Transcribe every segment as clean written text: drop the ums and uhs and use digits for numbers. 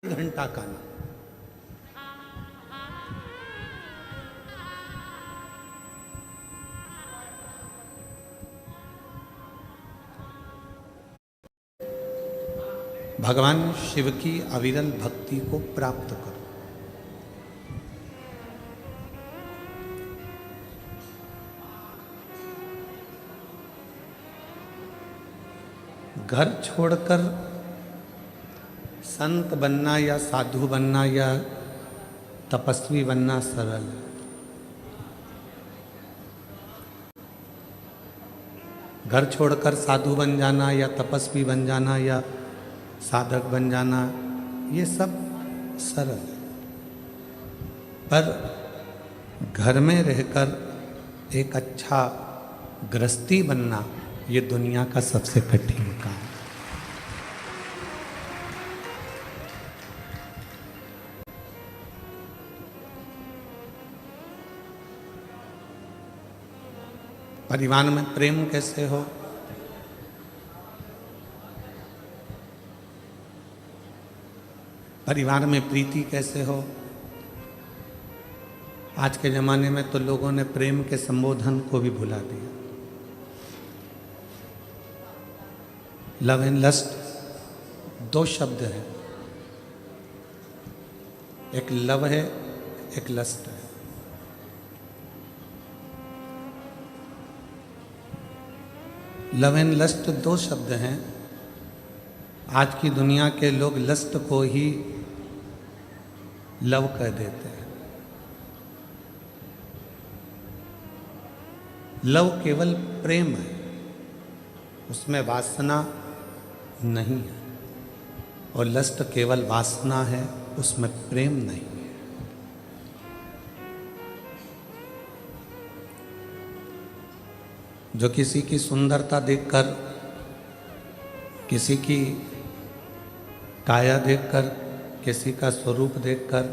घंटा का नाम। भगवान शिव की अविरल भक्ति को प्राप्त करो। घर छोड़कर संत बनना या साधु बनना या तपस्वी बनना सरल है। घर छोड़कर साधु बन जाना या तपस्वी बन जाना या साधक बन जाना, ये सब सरल है। पर घर में रहकर एक अच्छा गृहस्थी बनना, ये दुनिया का सबसे कठिन काम है। परिवार में प्रेम कैसे हो, परिवार में प्रीति कैसे हो। आज के ज़माने में तो लोगों ने प्रेम के संबोधन को भी भुला दिया। लव एंड लस्ट दो शब्द हैं, एक लव है, एक लस्ट है। लव एंड लस्ट दो शब्द हैं। आज की दुनिया के लोग लस्ट को ही लव कह देते हैं। लव केवल प्रेम है, उसमें वासना नहीं है। और लस्ट केवल वासना है, उसमें प्रेम नहीं है। जो किसी की सुंदरता देखकर, किसी की काया देखकर, किसी का स्वरूप देखकर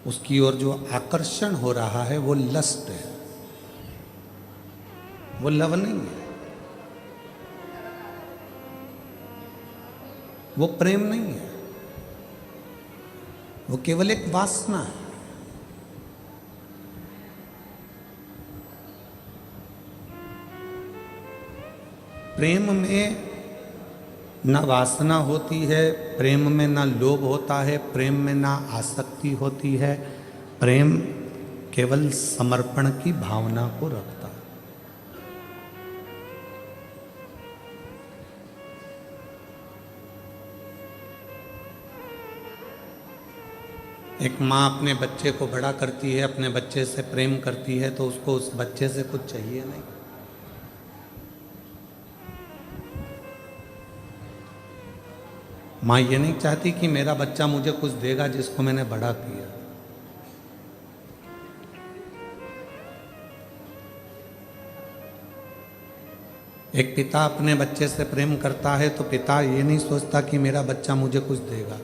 उसकी ओर जो आकर्षण हो रहा है, वो लस्ट है, वो लव नहीं है, वो प्रेम नहीं है, वो केवल एक वासना है। प्रेम में ना वासना होती है, प्रेम में ना लोभ होता है, प्रेम में ना आसक्ति होती है। प्रेम केवल समर्पण की भावना को रखता है। एक माँ अपने बच्चे को बड़ा करती है, अपने बच्चे से प्रेम करती है, तो उसको उस बच्चे से कुछ चाहिए नहीं। माँ ये नहीं चाहती कि मेरा बच्चा मुझे कुछ देगा जिसको मैंने बड़ा किया। एक पिता अपने बच्चे से प्रेम करता है तो पिता ये नहीं सोचता कि मेरा बच्चा मुझे कुछ देगा।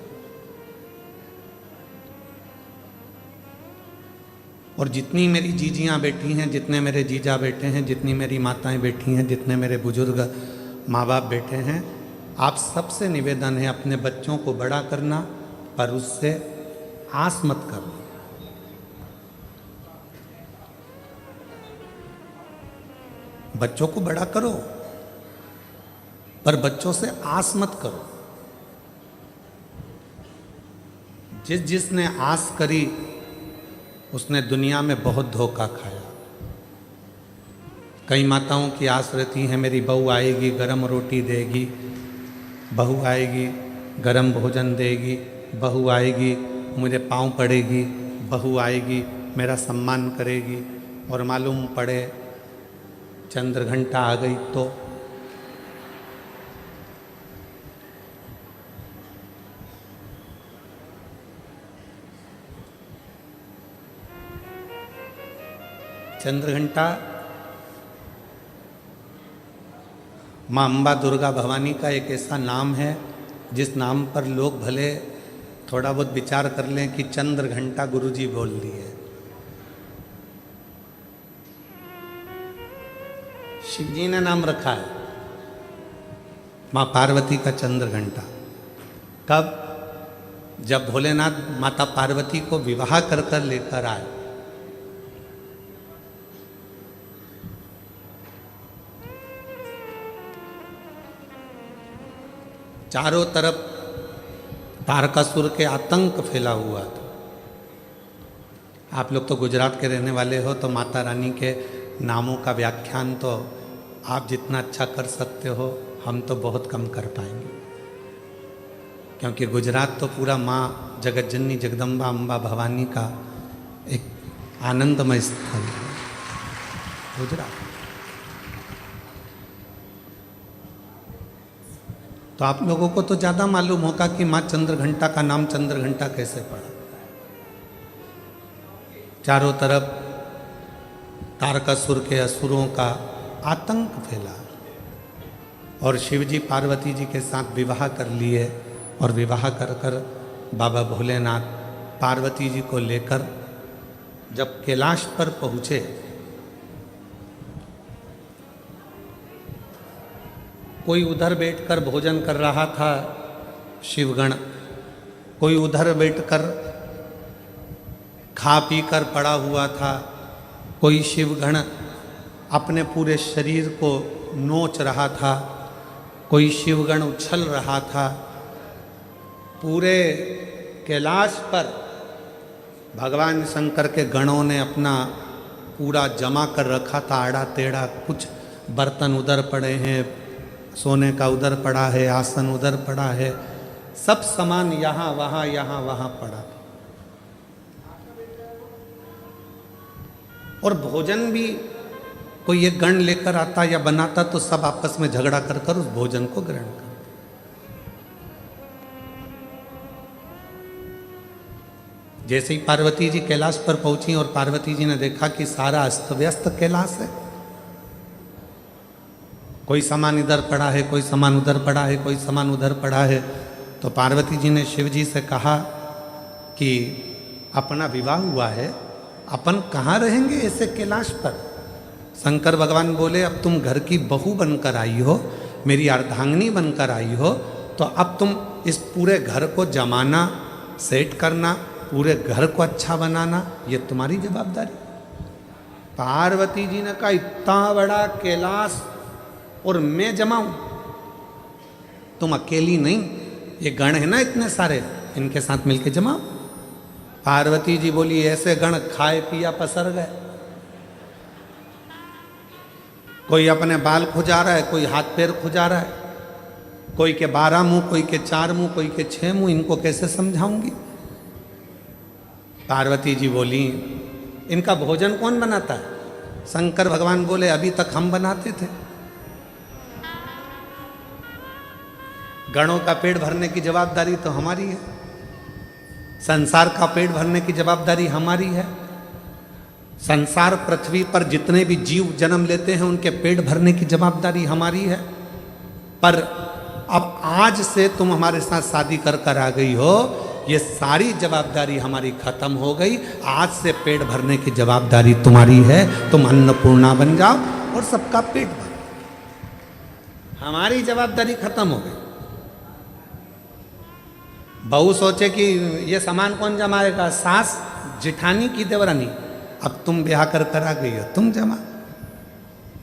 और जितनी मेरी जीजियाँ बैठी हैं, जितने मेरे जीजा बैठे हैं, जितनी मेरी माताएं बैठी हैं, जितने मेरे बुजुर्ग माँ बाप बैठे हैं, आप सबसे निवेदन है अपने बच्चों को बड़ा करना, पर उससे आस मत करना। बच्चों को बड़ा करो, पर बच्चों से आस मत करो। जिसने आस करी उसने दुनिया में बहुत धोखा खाया। कई माताओं की आस रहती है, मेरी बहू आएगी, गरम रोटी देगी, बहू आएगी, गरम भोजन देगी, बहू आएगी, मुझे पाँव पड़ेगी, बहू आएगी, मेरा सम्मान करेगी। और मालूम पड़े चंद्र घंटा आ गई तो चंद्र घंटा माँ अम्बा दुर्गा भवानी का एक ऐसा नाम है जिस नाम पर लोग भले थोड़ा बहुत विचार कर लें कि चंद्र घंटा गुरुजी बोल दिए। शिव जी ने नाम रखा है माँ पार्वती का चंद्र घंटा। कब? जब भोलेनाथ माता पार्वती को विवाह कर कर लेकर आए, चारों तरफ तारकासुर के आतंक फैला हुआ था। आप लोग तो गुजरात के रहने वाले हो, तो माता रानी के नामों का व्याख्यान तो आप जितना अच्छा कर सकते हो, हम तो बहुत कम कर पाएंगे, क्योंकि गुजरात तो पूरा माँ जगतजननी जगदम्बा अम्बा भवानी का एक आनंदमय स्थल है गुजरात। तो आप लोगों को तो ज़्यादा मालूम होगा कि माँ चंद्रघंटा का नाम चंद्रघंटा कैसे पड़ा। चारों तरफ तारकासुर के असुरों का आतंक फैला और शिवजी पार्वती जी के साथ विवाह कर लिए, और विवाह कर कर बाबा भोलेनाथ पार्वती जी को लेकर जब कैलाश पर पहुँचे, कोई उधर बैठकर भोजन कर रहा था शिवगण, कोई उधर बैठकर खा पी कर पड़ा हुआ था, कोई शिवगण अपने पूरे शरीर को नोच रहा था, कोई शिवगण उछल रहा था। पूरे कैलाश पर भगवान शंकर के गणों ने अपना पूरा जमा कर रखा था, आड़ा टेढ़ा। कुछ बर्तन उधर पड़े हैं, सोने का उधर पड़ा है, आसन उधर पड़ा है, सब सामान यहाँ वहाँ पड़ा था। और भोजन भी कोई एक गण लेकर आता या बनाता तो सब आपस में झगड़ा कर कर उस भोजन को ग्रहण कर। जैसे ही पार्वती जी कैलाश पर पहुंची और पार्वती जी ने देखा कि सारा अस्त व्यस्त कैलाश है, कोई सामान इधर पड़ा है, कोई सामान उधर पड़ा है, कोई सामान उधर पड़ा है, तो पार्वती जी ने शिव जी से कहा कि अपना विवाह हुआ है, अपन कहाँ रहेंगे ऐसे कैलाश पर। शंकर भगवान बोले, अब तुम घर की बहू बनकर आई हो, मेरी अर्धांगिनी बनकर आई हो, तो अब तुम इस पूरे घर को जमाना, सेट करना, पूरे घर को अच्छा बनाना, ये तुम्हारी जवाबदारी। पार्वती जी ने कहा, इतना बड़ा कैलाश और मैं जमाऊं? तुम अकेली नहीं, ये गण है ना इतने सारे, इनके साथ मिलके जमाओ। पार्वती जी बोली, ऐसे गण खाए पिया पसर गए, कोई अपने बाल खुजा रहा है, कोई हाथ पैर खुजा रहा है, कोई के 12 मुंह, कोई के 4 मुंह, कोई के 6 मुंह, इनको कैसे समझाऊंगी। पार्वती जी बोली, इनका भोजन कौन बनाता है? शंकर भगवान बोले, अभी तक हम बनाते थे। गणों का पेट भरने की जवाबदारी तो हमारी है, संसार का पेट भरने की जवाबदारी हमारी है। संसार पृथ्वी पर जितने भी जीव जन्म लेते हैं उनके पेट भरने की जवाबदारी हमारी है। पर अब आज से तुम हमारे साथ शादी कर कर आ गई हो, ये सारी जवाबदारी हमारी खत्म हो गई। आज से पेट भरने की जवाबदारी तुम्हारी है, तुम अन्नपूर्णा बन जाओ और सबका पेट भरो। हमारी जवाबदारी खत्म हो गई। बहू सोचे कि ये सामान कौन जमाएगा, सास जिठानी की देवरानी। अब तुम ब्याह कर कर आ गई हो, तुम जमा।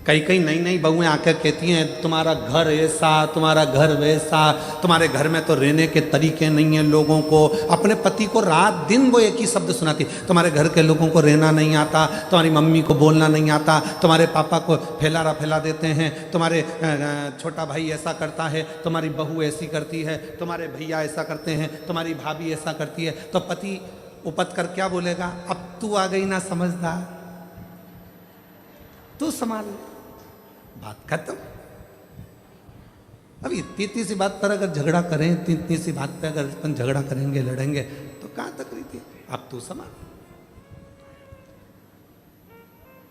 कई नई नई बहुएं आकर कहती हैं, तुम्हारा घर ऐसा, तुम्हारा घर वैसा, तुम्हारे घर में तो रहने के तरीके नहीं हैं लोगों को। अपने पति को रात दिन वो एक ही शब्द सुनाती, तुम्हारे घर के लोगों को रहना नहीं आता, तुम्हारी मम्मी को बोलना नहीं आता, तुम्हारे पापा को फैला देते हैं, तुम्हारे छोटा भाई ऐसा करता है, तुम्हारी बहू ऐसी करती है, तुम्हारे भैया ऐसा करते हैं, तुम्हारी भाभी ऐसा करती है। तो पति उपत कर क्या बोलेगा, अब तू आ गई ना समझदार, तू संभाल, बात खत्म। अब इतनी सी बात पर अगर झगड़ा करें, इतनी सी बात पे अगर अपन झगड़ा करेंगे, लड़ेंगे, तो कहाँ तक रही थी। अब तू संभाल।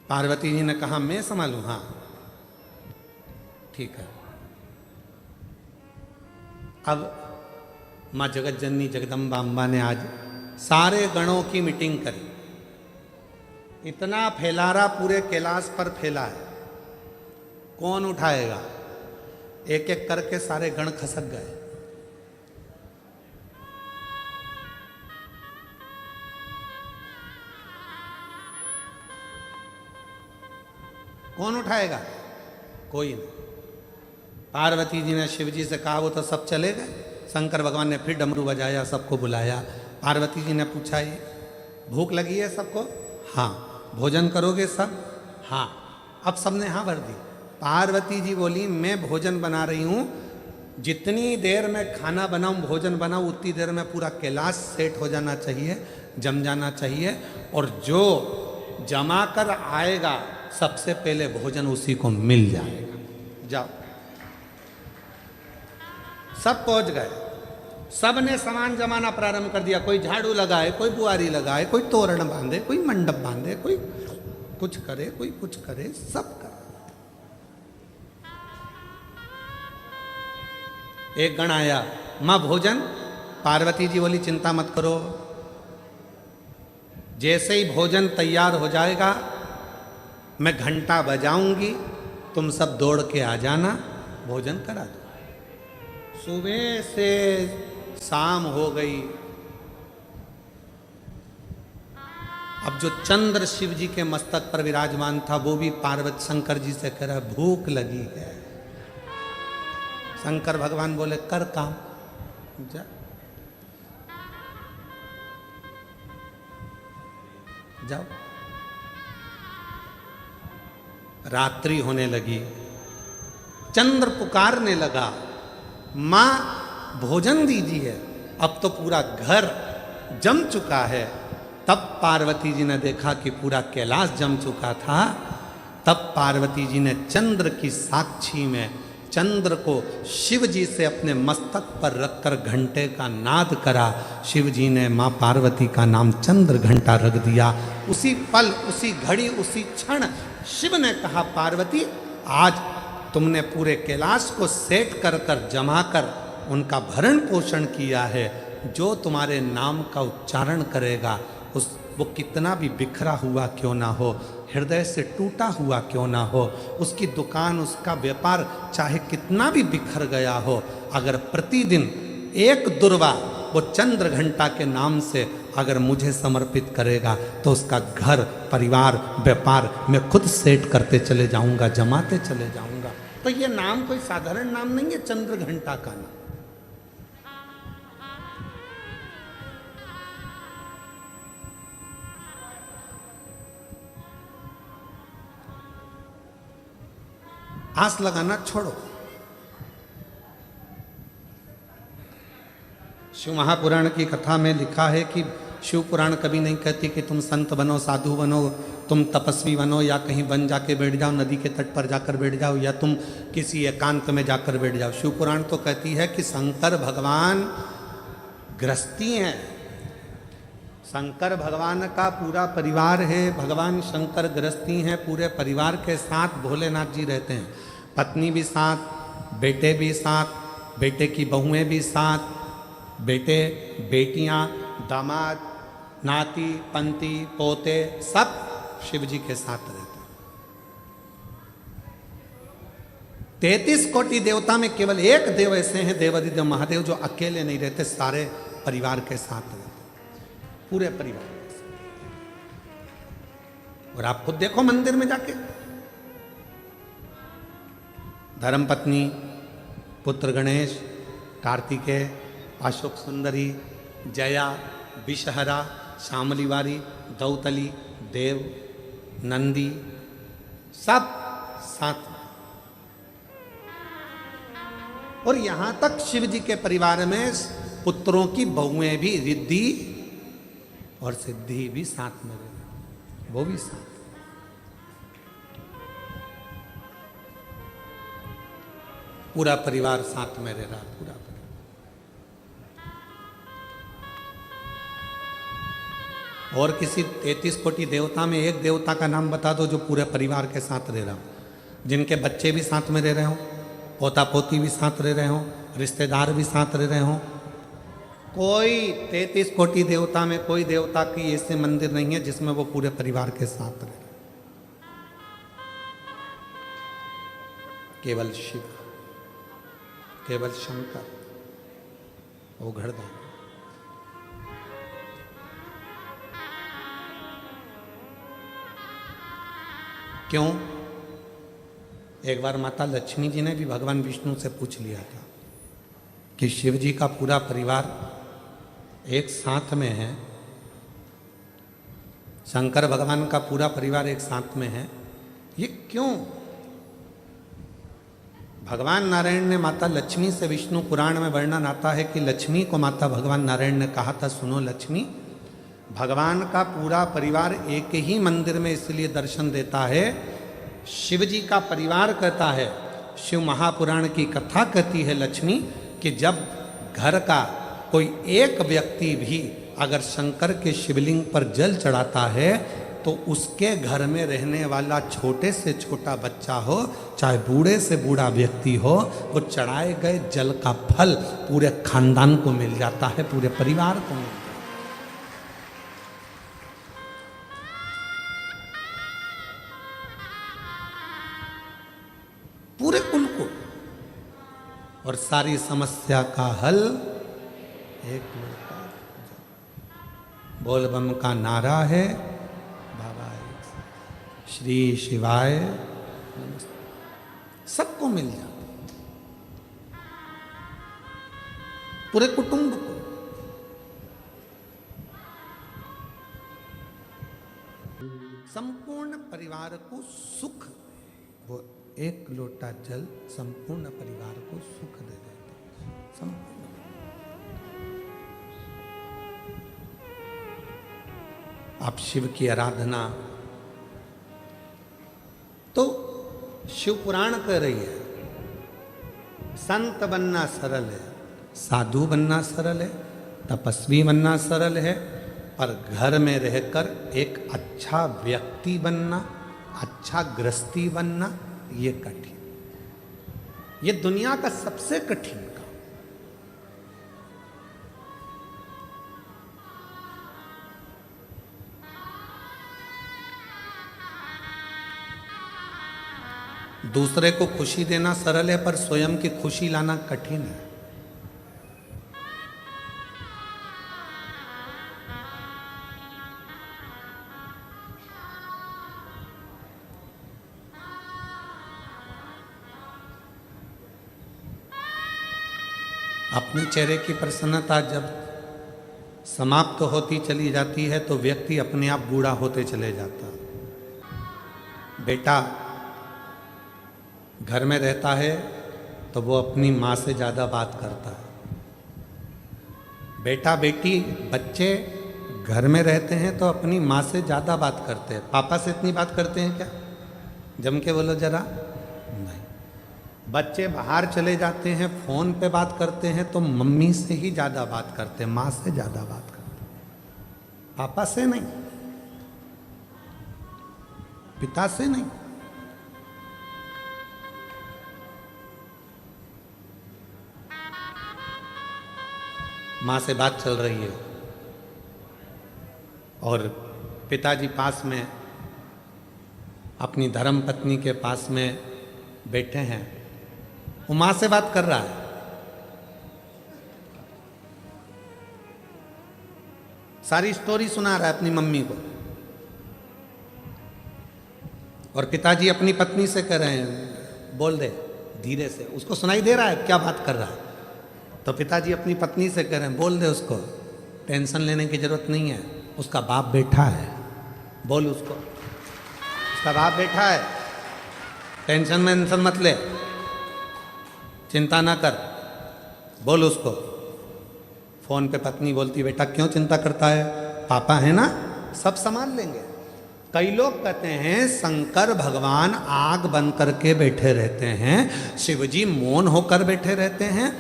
पार्वती जी ने कहा, मैं संभालूं? हाँ ठीक है। अब माँ जगत जननी जगदम्बा अम्बा ने आज सारे गणों की मीटिंग करी। इतना फैलारा पूरे कैलाश पर फैला है, कौन उठाएगा? एक एक करके सारे गण खसक गए। कौन उठाएगा? कोई नहीं। पार्वती जी ने शिव जी से कहा, वो तो सब चले गए। शंकर भगवान ने फिर डमरू बजाया, सबको बुलाया। पार्वती जी ने पूछा, ये भूख लगी है सबको? हाँ। भोजन करोगे सब? हाँ। अब सबने हाँ भर दी। पार्वती जी बोली, मैं भोजन बना रही हूँ, जितनी देर में खाना बनाऊं, भोजन बनाऊं, उतनी देर में पूरा कैलाश सेट हो जाना चाहिए, जम जाना चाहिए, और जो जमा कर आएगा सबसे पहले भोजन उसी को मिल जाएगा। जाओ। सब पहुंच गए, सब ने सामान जमाना प्रारंभ कर दिया। कोई झाड़ू लगाए, कोई बुआरी लगाए, कोई तोरण बांधे, कोई मंडप बांधे, कोई कुछ करे, कोई कुछ करे, सब करे। एक गण आया, मां भोजन। पार्वती जी बोली, चिंता मत करो, जैसे ही भोजन तैयार हो जाएगा मैं घंटा बजाऊंगी, तुम सब दौड़ के आ जाना, भोजन करा दो। सुबह से शाम हो गई। अब जो चंद्र शिव जी के मस्तक पर विराजमान था, वो भी पार्वती शंकर जी से कह रहा, भूख लगी है। शंकर भगवान बोले, कर काम, जा। जाओ। रात्रि होने लगी, चंद्र पुकारने लगा, मां भोजन दीजिए। अब तो पूरा घर जम चुका है। तब पार्वती जी ने देखा कि पूरा कैलाश जम चुका था। तब पार्वती जी ने चंद्र की साक्षी में चंद्र को शिव जी से अपने मस्तक पर रखकर घंटे का नाद करा। शिव जी ने मां पार्वती का नाम चंद्र घंटा रख दिया। उसी पल, उसी घड़ी, उसी क्षण शिव ने कहा, पार्वती आज तुमने पूरे कैलाश को सेट कर कर जमा कर उनका भरण पोषण किया है। जो तुम्हारे नाम का उच्चारण करेगा, वो कितना भी बिखरा हुआ क्यों ना हो, हृदय से टूटा हुआ क्यों ना हो, उसकी दुकान, उसका व्यापार चाहे कितना भी बिखर गया हो, अगर प्रतिदिन एक दुर्वा वो चंद्र घंटा के नाम से अगर मुझे समर्पित करेगा, तो उसका घर, परिवार, व्यापार मैं खुद सेट करते चले जाऊंगा, जमाते चले जाऊंगा। तो ये नाम कोई साधारण नाम नहीं है, चंद्र घंटा का नाम। आस लगाना छोड़ो। शिव महापुराण की कथा में लिखा है कि शिव पुराण कभी नहीं कहती कि तुम संत बनो, साधु बनो, तुम तपस्वी बनो, या कहीं वन जाके बैठ जाओ, नदी के तट पर जाकर बैठ जाओ, या तुम किसी एकांत में जाकर बैठ जाओ। शिव पुराण तो कहती है कि शंकर भगवान गृहस्थी हैं। शंकर भगवान का पूरा परिवार है, भगवान शंकर गृहस्थी हैं, पूरे परिवार के साथ भोलेनाथ जी रहते हैं। पत्नी भी साथ, बेटे भी साथ, बेटे की बहुएं भी साथ, बेटे, बेटियां, दामाद, नाती, पंती, पोते, सब शिव जी के साथ रहते हैं। 33 कोटि देवता में केवल एक देव ऐसे हैं, देवाधिदेव महादेव, जो अकेले नहीं रहते, सारे परिवार के साथ रहते, पूरे परिवार के साथ। और आप खुद देखो मंदिर में जाके, धर्मपत्नी, पुत्र गणेश, कार्तिकेय, अशोक सुंदरी, जया, विषहरा, शामलीवारी, दौतली, देव, नंदी, सब साथ। और यहां तक शिव जी के परिवार में पुत्रों की बहुएं भी, रिद्धि और सिद्धि भी साथ में रहे, वो भी साथ। पूरा परिवार साथ में रह रहा, पूरा परिवार। और किसी 33 कोटि देवता में एक देवता का नाम बता दो जो पूरे परिवार के साथ रह रहा हो, जिनके बच्चे भी साथ में रह रहे हो, पोता पोती भी साथ रह रहे हो, रिश्तेदार भी साथ रह रहे हो। कोई 33 कोटि देवता में कोई देवता की ऐसे मंदिर नहीं है जिसमें वो पूरे परिवार के साथ रहे। केवल शिव, केवल शंकर, वो घड़दान। क्यों? एक बार माता लक्ष्मी जी ने भी भगवान विष्णु से पूछ लिया था कि शिव जी का पूरा परिवार एक साथ में है, शंकर भगवान का पूरा परिवार एक साथ में है, ये क्यों? भगवान नारायण ने माता लक्ष्मी से, विष्णु पुराण में वर्णन आता है कि लक्ष्मी को माता भगवान नारायण ने कहा था, सुनो लक्ष्मी, भगवान का पूरा परिवार एक ही मंदिर में इसलिए दर्शन देता है, शिव जी का परिवार कहता है, शिव महापुराण की कथा कहती है लक्ष्मी कि जब घर का कोई एक व्यक्ति भी अगर शंकर के शिवलिंग पर जल चढ़ाता है तो उसके घर में रहने वाला छोटे से छोटा बच्चा हो, चाहे बूढ़े से बूढ़ा व्यक्ति हो, वो चढ़ाए गए जल का फल पूरे खानदान को मिल जाता है, पूरे परिवार को मिल जाता है, पूरे कुल को। और सारी समस्या का हल एक लोटा बोल बम का नारा है, बाबा श्री शिवाय नमस्ते, सबको मिल जाता, पूरे कुटुंब को। संपूर्ण परिवार को सुख, वो एक लोटा जल संपूर्ण परिवार को सुख दे देता, संपूर्ण। आप शिव की आराधना तो शिव पुराण कह रही है, संत बनना सरल है, साधु बनना सरल है, तपस्वी बनना सरल है, पर घर में रहकर एक अच्छा व्यक्ति बनना, अच्छा गृहस्थी बनना, ये कठिन, ये दुनिया का सबसे कठिन काम। दूसरे को खुशी देना सरल है, पर स्वयं की खुशी लाना कठिन है। अपने चेहरे की प्रसन्नता जब समाप्त होती चली जाती है तो व्यक्ति अपने आप बूढ़ा होते चले जाता है। बेटा घर में रहता है तो वो अपनी माँ से ज़्यादा बात करता है। बेटा बेटी बच्चे घर में रहते हैं तो अपनी माँ से ज़्यादा बात करते हैं। पापा से इतनी बात करते हैं क्या? जम के बोलो जरा। नहीं। बच्चे बाहर चले जाते हैं, फ़ोन पे बात करते हैं तो मम्मी से ही ज़्यादा बात करते हैं, माँ से ज़्यादा बात करते हैं, पापा से नहीं, पिता से नहीं। माँ से बात चल रही है और पिताजी पास में अपनी धर्म पत्नी के पास में बैठे हैं, वो माँ से बात कर रहा है। सारी स्टोरी सुना रहा है अपनी मम्मी को, और पिताजी अपनी पत्नी से कह रहे हैं बोल दे धीरे से, उसको सुनाई दे रहा है क्या बात कर रहा है। तो पिताजी अपनी पत्नी से कह रहे हैं बोल दे उसको, टेंशन लेने की जरूरत नहीं है, उसका बाप बैठा है, बोल उसको, उसका बाप बैठा है, टेंशन वेंशन मत ले, चिंता ना कर, बोल उसको। फोन पे पत्नी बोलती बेटा क्यों चिंता करता है, पापा है ना, सब संभाल लेंगे। कई लोग कहते हैं शंकर भगवान आग बन करके बैठे रहते हैं, शिवजी मौन होकर बैठे रहते हैं।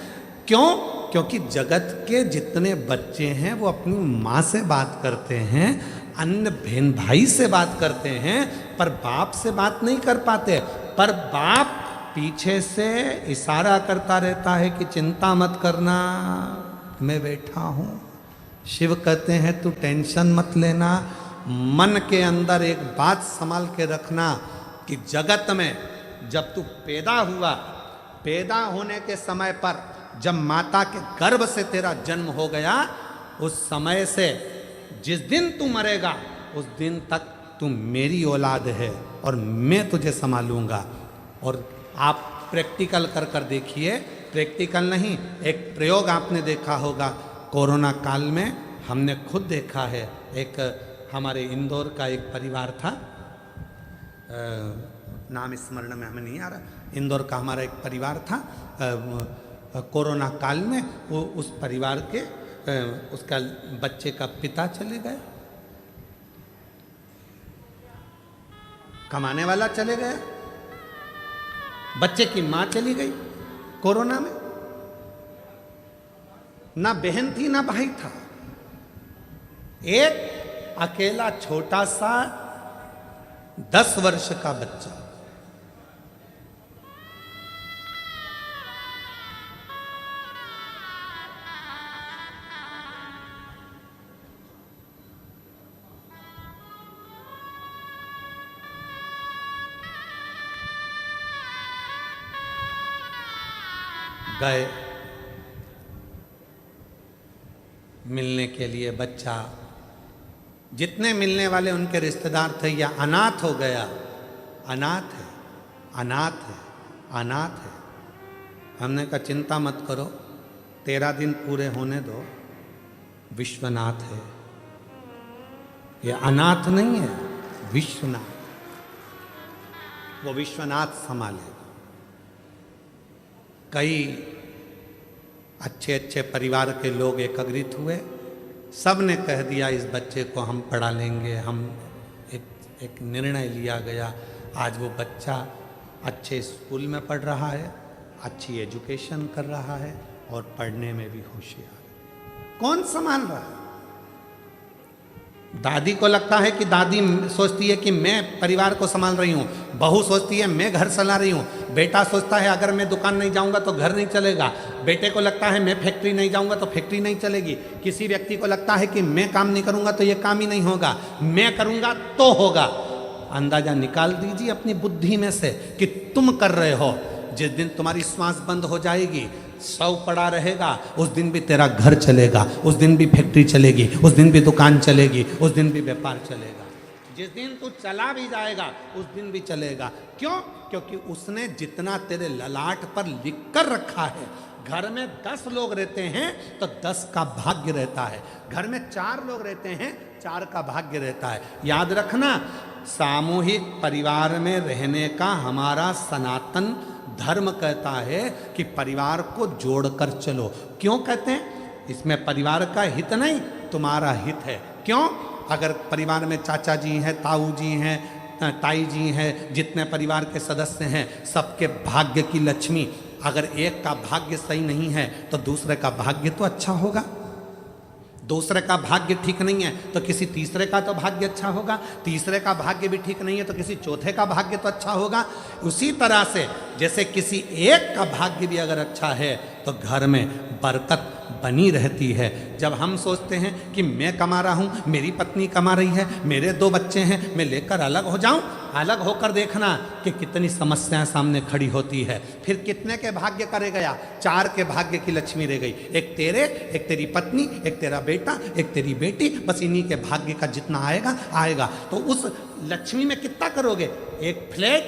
क्यों? क्योंकि जगत के जितने बच्चे हैं वो अपनी माँ से बात करते हैं, अन्य बहन भाई से बात करते हैं, पर बाप से बात नहीं कर पाते। पर बाप पीछे से इशारा करता रहता है कि चिंता मत करना, मैं बैठा हूँ। शिव कहते हैं तू टेंशन मत लेना, मन के अंदर एक बात संभाल के रखना कि जगत में जब तू पैदा हुआ, पैदा होने के समय पर जब माता के गर्भ से तेरा जन्म हो गया, उस समय से जिस दिन तू मरेगा उस दिन तक तू मेरी औलाद है और मैं तुझे संभालूंगा। और आप प्रैक्टिकल कर कर देखिए, प्रैक्टिकल नहीं, एक प्रयोग आपने देखा होगा कोरोना काल में, हमने खुद देखा है। एक हमारे इंदौर का एक परिवार था, नाम स्मरण में हमें नहीं आ रहा, इंदौर का हमारा एक परिवार था। कोरोना काल में वो उस परिवार के उसका बच्चे का पिता चले गए, कमाने वाला चले गए, बच्चे की मां चली गई कोरोना में, ना बहन थी ना भाई था, एक अकेला छोटा सा 10 वर्ष का बच्चा। गए मिलने के लिए, बच्चा, जितने मिलने वाले उनके रिश्तेदार थे, या अनाथ हो गया। अनाथ है, अनाथ है, अनाथ है। हमने कहा चिंता मत करो, 13 दिन पूरे होने दो, विश्वनाथ है, ये अनाथ नहीं है, विश्वनाथ, वो विश्वनाथ संभालेगा। कई अच्छे अच्छे परिवार के लोग एकत्रित हुए, सब ने कह दिया इस बच्चे को हम पढ़ा लेंगे, हम एक निर्णय लिया गया। आज वो बच्चा अच्छे स्कूल में पढ़ रहा है, अच्छी एजुकेशन कर रहा है और पढ़ने में भी होशियार है। कौन संभाल रहा है? दादी को लगता है कि दादी सोचती है कि मैं परिवार को संभाल रही हूँ, बहू सोचती है मैं घर चला रही हूँ, बेटा सोचता है अगर मैं दुकान नहीं जाऊँगा तो घर नहीं चलेगा, बेटे को लगता है मैं फैक्ट्री नहीं जाऊँगा तो फैक्ट्री नहीं चलेगी, किसी व्यक्ति को लगता है कि मैं काम नहीं करूँगा तो ये काम ही नहीं होगा, मैं करूँगा तो होगा। अंदाजा निकाल दीजिए अपनी बुद्धि में से कि तुम कर रहे हो। जिस दिन तुम्हारी श्वास बंद हो जाएगी, शव पड़ा रहेगा, उस दिन भी तेरा घर चलेगा, उस दिन भी फैक्ट्री चलेगी, उस दिन भी दुकान चलेगी, उस दिन भी व्यापार चलेगा। जिस दिन तू चला भी जाएगा उस दिन भी चलेगा। क्यों? क्योंकि उसने जितना तेरे ललाट पर लिख कर रखा है। घर में 10 लोग रहते हैं तो 10 का भाग्य रहता है, घर में 4 लोग रहते हैं 4 का भाग्य रहता है। याद रखना, सामूहिक परिवार में रहने का हमारा सनातन धर्म कहता है कि परिवार को जोड़कर चलो। क्यों कहते हैं? इसमें परिवार का हित नहीं, तुम्हारा हित है। क्यों? अगर परिवार में चाचा जी हैं, ताऊ जी हैं, ताई जी हैं, जितने परिवार के सदस्य हैं, सबके भाग्य की लक्ष्मी, अगर एक का भाग्य सही नहीं है तो दूसरे का भाग्य तो अच्छा होगा। दूसरे का भाग्य ठीक नहीं है तो किसी तीसरे का तो भाग्य अच्छा होगा, तीसरे का भाग्य भी ठीक नहीं है तो किसी चौथे का भाग्य तो अच्छा होगा। उसी तरह से जैसे किसी एक का भाग्य भी अगर अच्छा है तो घर में बरकत बनी रहती है। जब हम सोचते हैं कि मैं कमा रहा हूँ, मेरी पत्नी कमा रही है, मेरे 2 बच्चे हैं, मैं लेकर अलग हो जाऊं, अलग होकर देखना कि कितनी समस्याएं सामने खड़ी होती है। फिर कितने के भाग्य करे गया? 4 के भाग्य की लक्ष्मी रह गई, एक तेरे, एक तेरी पत्नी, एक तेरा बेटा, एक तेरी बेटी, बस इन्हीं के भाग्य का जितना आएगा आएगा। तो उस लक्ष्मी में कितना करोगे? एक फ्लैट,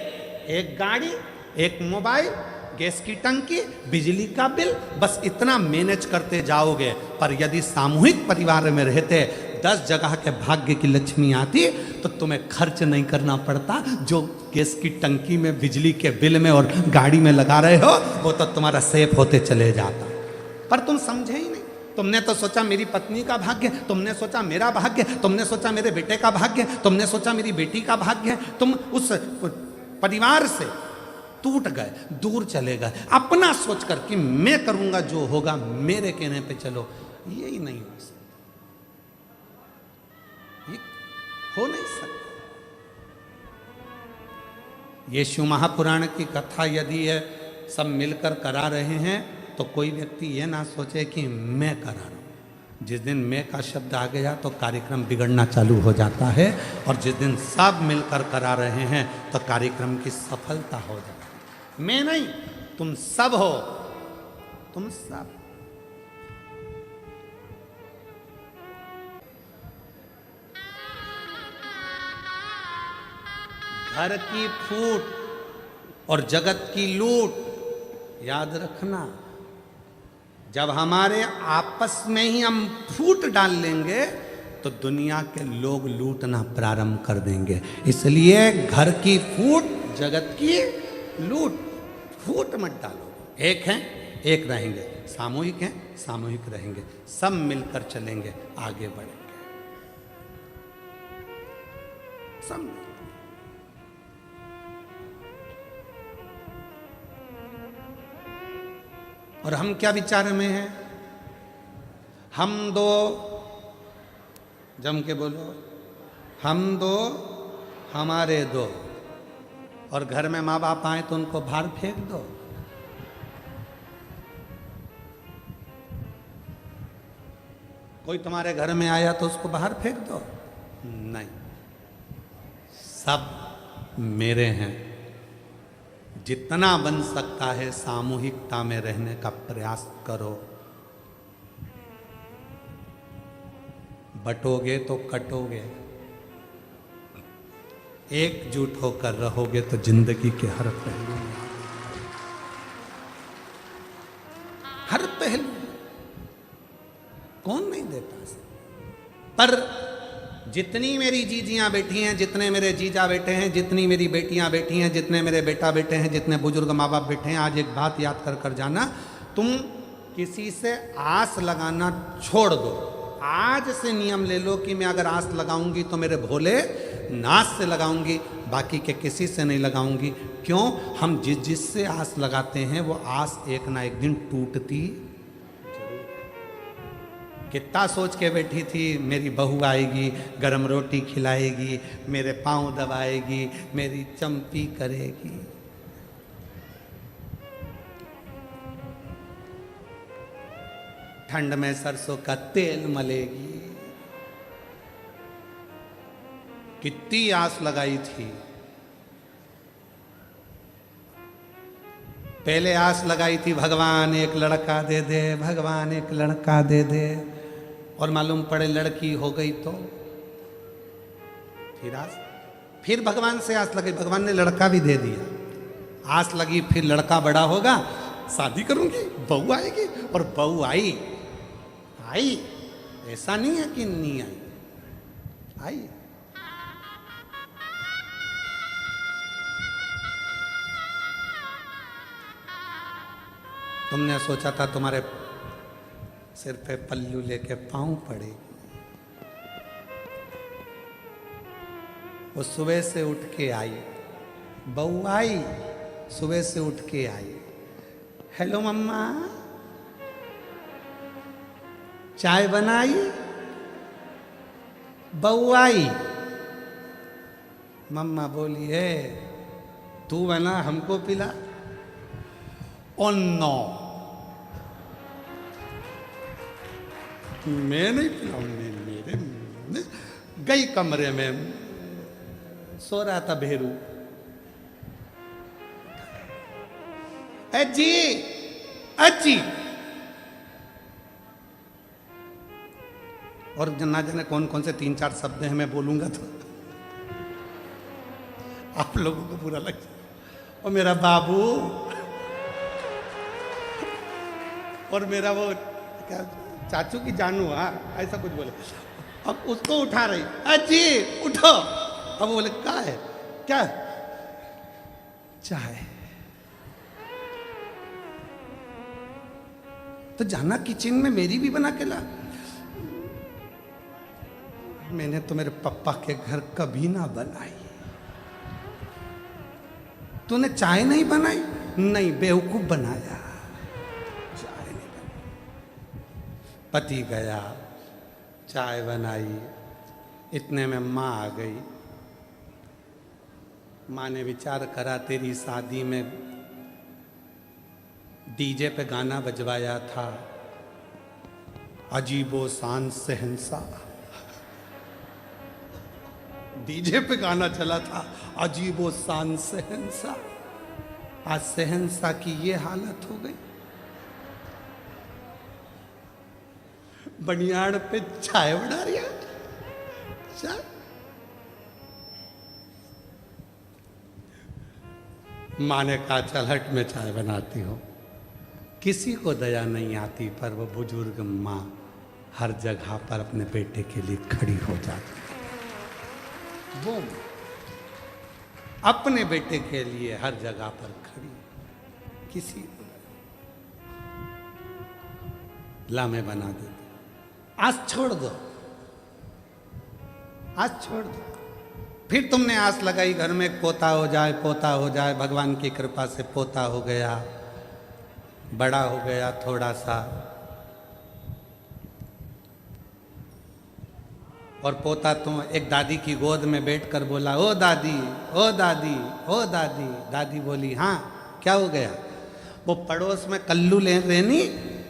एक गाड़ी, एक मोबाइल, गैस की टंकी, बिजली का बिल, बस इतना मैनेज करते जाओगे। पर यदि सामूहिक परिवार में रहते 10 जगह के भाग्य की लक्ष्मी आती तो तुम्हें खर्च नहीं करना पड़ता। जो गैस की टंकी में, बिजली के बिल में और गाड़ी में लगा रहे हो वो तो तुम्हारा सेफ होते चले जाता। पर तुम समझे ही नहीं। तुमने तो सोचा मेरी पत्नी का भाग्य, तुमने सोचा मेरा भाग्य, तुमने सोचा मेरे बेटे का भाग्य, तुमने सोचा मेरी बेटी का भाग्य। तुम उस परिवार से टूट गए, दूर चले गए, अपना सोचकर कि मैं करूंगा जो होगा, मेरे कहने पे चलो। यही नहीं हो सकता, ये हो नहीं सकता। ये शिव महापुराण की कथा यदि ये सब मिलकर करा रहे हैं तो कोई व्यक्ति ये ना सोचे कि मैं करा रहा हूं। जिस दिन मैं का शब्द आ गया तो कार्यक्रम बिगड़ना चालू हो जाता है, और जिस दिन सब मिलकर करा रहे हैं तो कार्यक्रम की सफलता हो जाती है। मैं नहीं, तुम सब हो, तुम सब। घर की फूट और जगत की लूट। याद रखना, जब हमारे आपस में ही हम फूट डाल लेंगे तो दुनिया के लोग लूटना प्रारंभ कर देंगे। इसलिए घर की फूट, जगत की लूट। फूट मत डालो। एक हैं, एक रहेंगे। सामूहिक हैं, सामूहिक रहेंगे। सब मिलकर चलेंगे, आगे बढ़ेंगे सब। और हम क्या विचार में हैं? हम दो, जम के बोलो, हम दो हमारे दो। और घर में माँ बाप आए तो उनको बाहर फेंक दो। कोई तुम्हारे घर में आया तो उसको बाहर फेंक दो? नहीं, सब मेरे हैं। जितना बन सकता है सामूहिकता में रहने का प्रयास करो। बटोगे तो कटोगे, एकजुट होकर रहोगे तो जिंदगी के हर पहलू में, हर पहलू। कौन नहीं देता? पर जितनी मेरी जीजियां बैठी हैं, जितने मेरे जीजा बैठे हैं, जितनी मेरी बेटियां बैठी हैं, जितने मेरे बेटा बैठे हैं, जितने बुजुर्ग माँ बाप बैठे हैं, आज एक बात याद कर कर जाना, तुम किसी से आस लगाना छोड़ दो। आज से नियम ले लो कि मैं अगर आस लगाऊंगी तो मेरे भोले नाथ से लगाऊंगी, बाकी के किसी से नहीं लगाऊंगी। क्यों? हम जिससे आस लगाते हैं वो आस एक ना एक दिन टूटती। कितना सोच के बैठी थी, मेरी बहू आएगी, गरम रोटी खिलाएगी, मेरे पाँव दबाएगी, मेरी चंपी करेगी। ठंड में सरसों का तेल मलेगी। कितनी आस लगाई थी। पहले आस लगाई थी भगवान एक लड़का दे दे, भगवान एक लड़का दे दे, और मालूम पड़े लड़की हो गई तो फिर भगवान से आस लगी, भगवान ने लड़का भी दे दिया। आस लगी फिर लड़का बड़ा होगा, शादी करूंगी, बहू आएगी, और बहू आई। ऐसा नहीं है कि नहीं आई। तुमने सोचा था तुम्हारे सिर पे पल्लू लेके पांव पड़ेगी। वो सुबह से उठ के आई, बहू आई, सुबह से उठ के आई। हेलो मम्मा, चाय बनाई? बहू आई, मम्मा बोली है तू बना हमको पिला। ओ नो, मैं नहीं पिलाऊंगी। मेरे गई कमरे में सो रहा था भेरू। अजी अजी, और ना जाने कौन कौन से 3-4 शब्द हैं, मैं बोलूंगा तो आप लोगों को बुरा लग जाए। और मेरा बाबू, और मेरा वो क्या चाचू की जानू, हाँ ऐसा कुछ बोले। अब उसको उठा रही, अजी उठो। अब वो बोले क्या है? क्या? चाय। तो जाना किचन में, मेरी भी बना के ला। मैंने तो मेरे पापा के घर कभी ना बनाई। तूने चाय नहीं बनाई? नहीं, बेवकूफ बनाया। चाय नहीं बनाई। पति गया, चाय बनाई, इतने में माँ आ गई। माँ ने विचार करा, तेरी शादी में डीजे पे गाना बजवाया था, अजीबो शान शहंशाह। डीजे पे गाना चला था, अजीबो शान शहंशाह। आज शहंशाह की ये हालत हो गई। बनियाड़ पे चाय बना रही है। चाय माँ ने कहा चल हट, में चाय बनाती हूँ। किसी को दया नहीं आती, पर वो बुजुर्ग माँ हर जगह पर अपने बेटे के लिए खड़ी हो जाती। वो अपने बेटे के लिए हर जगह पर खड़ी, किसी को लामे बना देती। आज छोड़ दो, आज छोड़ दो। फिर तुमने आस लगाई घर में पोता हो जाए, पोता हो जाए। भगवान की कृपा से पोता हो गया, बड़ा हो गया थोड़ा सा, और पोता तो एक दादी की गोद में बैठकर बोला, ओ दादी, ओ दादी, ओ दादी। दादी बोली, हाँ क्या हो गया? वो पड़ोस में कल्लू ले रहनी,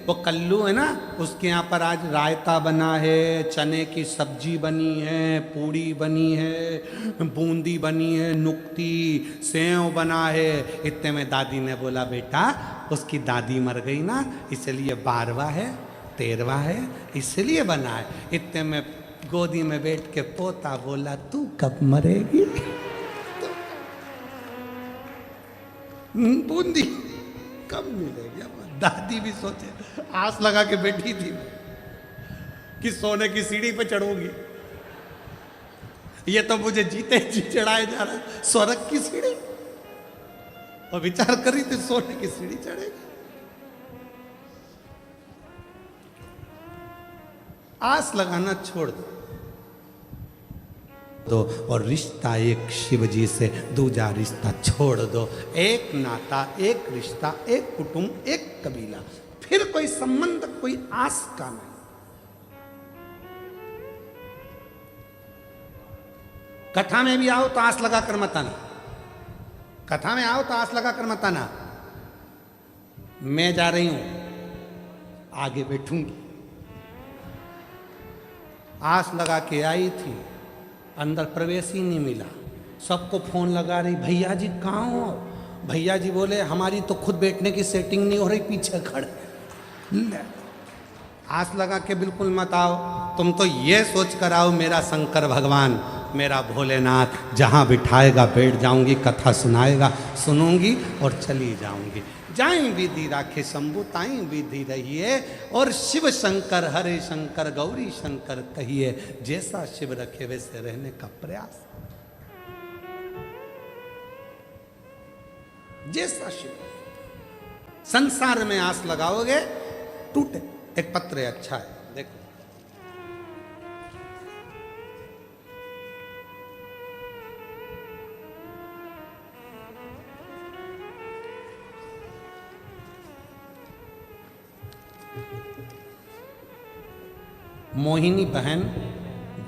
वो कल्लू है ना, उसके यहाँ पर आज रायता बना है, चने की सब्जी बनी है, पूड़ी बनी है, बूंदी बनी है, नुक्ती, सेव बना है। इतने में दादी ने बोला, बेटा उसकी दादी मर गई ना, इसलिए 12वां है, 13वां है, इसलिए बना है। इतने में गोदी में बैठ के पोता बोला, तू कब मरेगी? बूंदी कब मिलेगी? दादी भी सोचे, आस लगा के बैठी थी कि सोने की सीढ़ी पे चढ़ूंगी, ये तो मुझे जीते जी चढ़ाए जा रहा है स्वर्ग की सीढ़ी, और विचार करी थी सोने की सीढ़ी चढ़ेगी। आस लगाना छोड़ दो, और रिश्ता एक शिव जी से, दूजा रिश्ता छोड़ दो। एक नाता, एक रिश्ता, एक कुटुंब, एक कबीला, फिर कोई संबंध, कोई आस का नहीं। कथा में भी आओ तो आस लगा कर मत आना, कथा में आओ तो आस लगा कर मत आना। मैं जा रही हूं, आगे बैठूंगी। आस लगा के आई थी, अंदर प्रवेश ही नहीं मिला। सबको फोन लगा रही, भैया जी कहाँ हो? भैया जी बोले, हमारी तो खुद बैठने की सेटिंग नहीं हो रही, पीछे खड़े। आस लगा के बिल्कुल मत आओ। तुम तो ये सोच कर आओ, मेरा शंकर भगवान, मेरा भोलेनाथ जहाँ बिठाएगा बैठ जाऊंगी, कथा सुनाएगा सुनूंगी और चली जाऊंगी। जाई विधि राखे शंभु ताई विधि रहिए, और शिव शंकर हरे शंकर गौरी शंकर कहिए। जैसा शिव रखे वैसे रहने का प्रयास, जैसा शिव। संसार में आस लगाओगे टूटे। एक पत्र है, अच्छा है, देखो। मोहिनी बहन,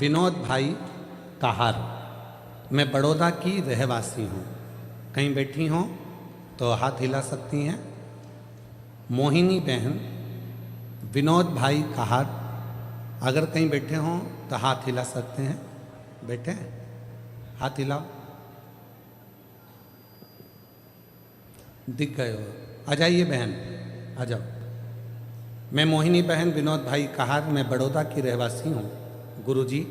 विनोद भाई कहार। मैं बड़ौदा की रहवासी हूँ। कहीं बैठी हों तो हाथ हिला सकती हैं। मोहिनी बहन, विनोद भाई कहार, अगर कहीं बैठे हों तो हाथ हिला सकते हैं। बैठे हैं, हाथ हिलाओ। दिख गए हो, आ जाइए बहन, आ जाओ। मैं मोहिनी बहन, विनोद भाई कहार, मैं बड़ौदा की रहवासी हूँ। गुरुजी,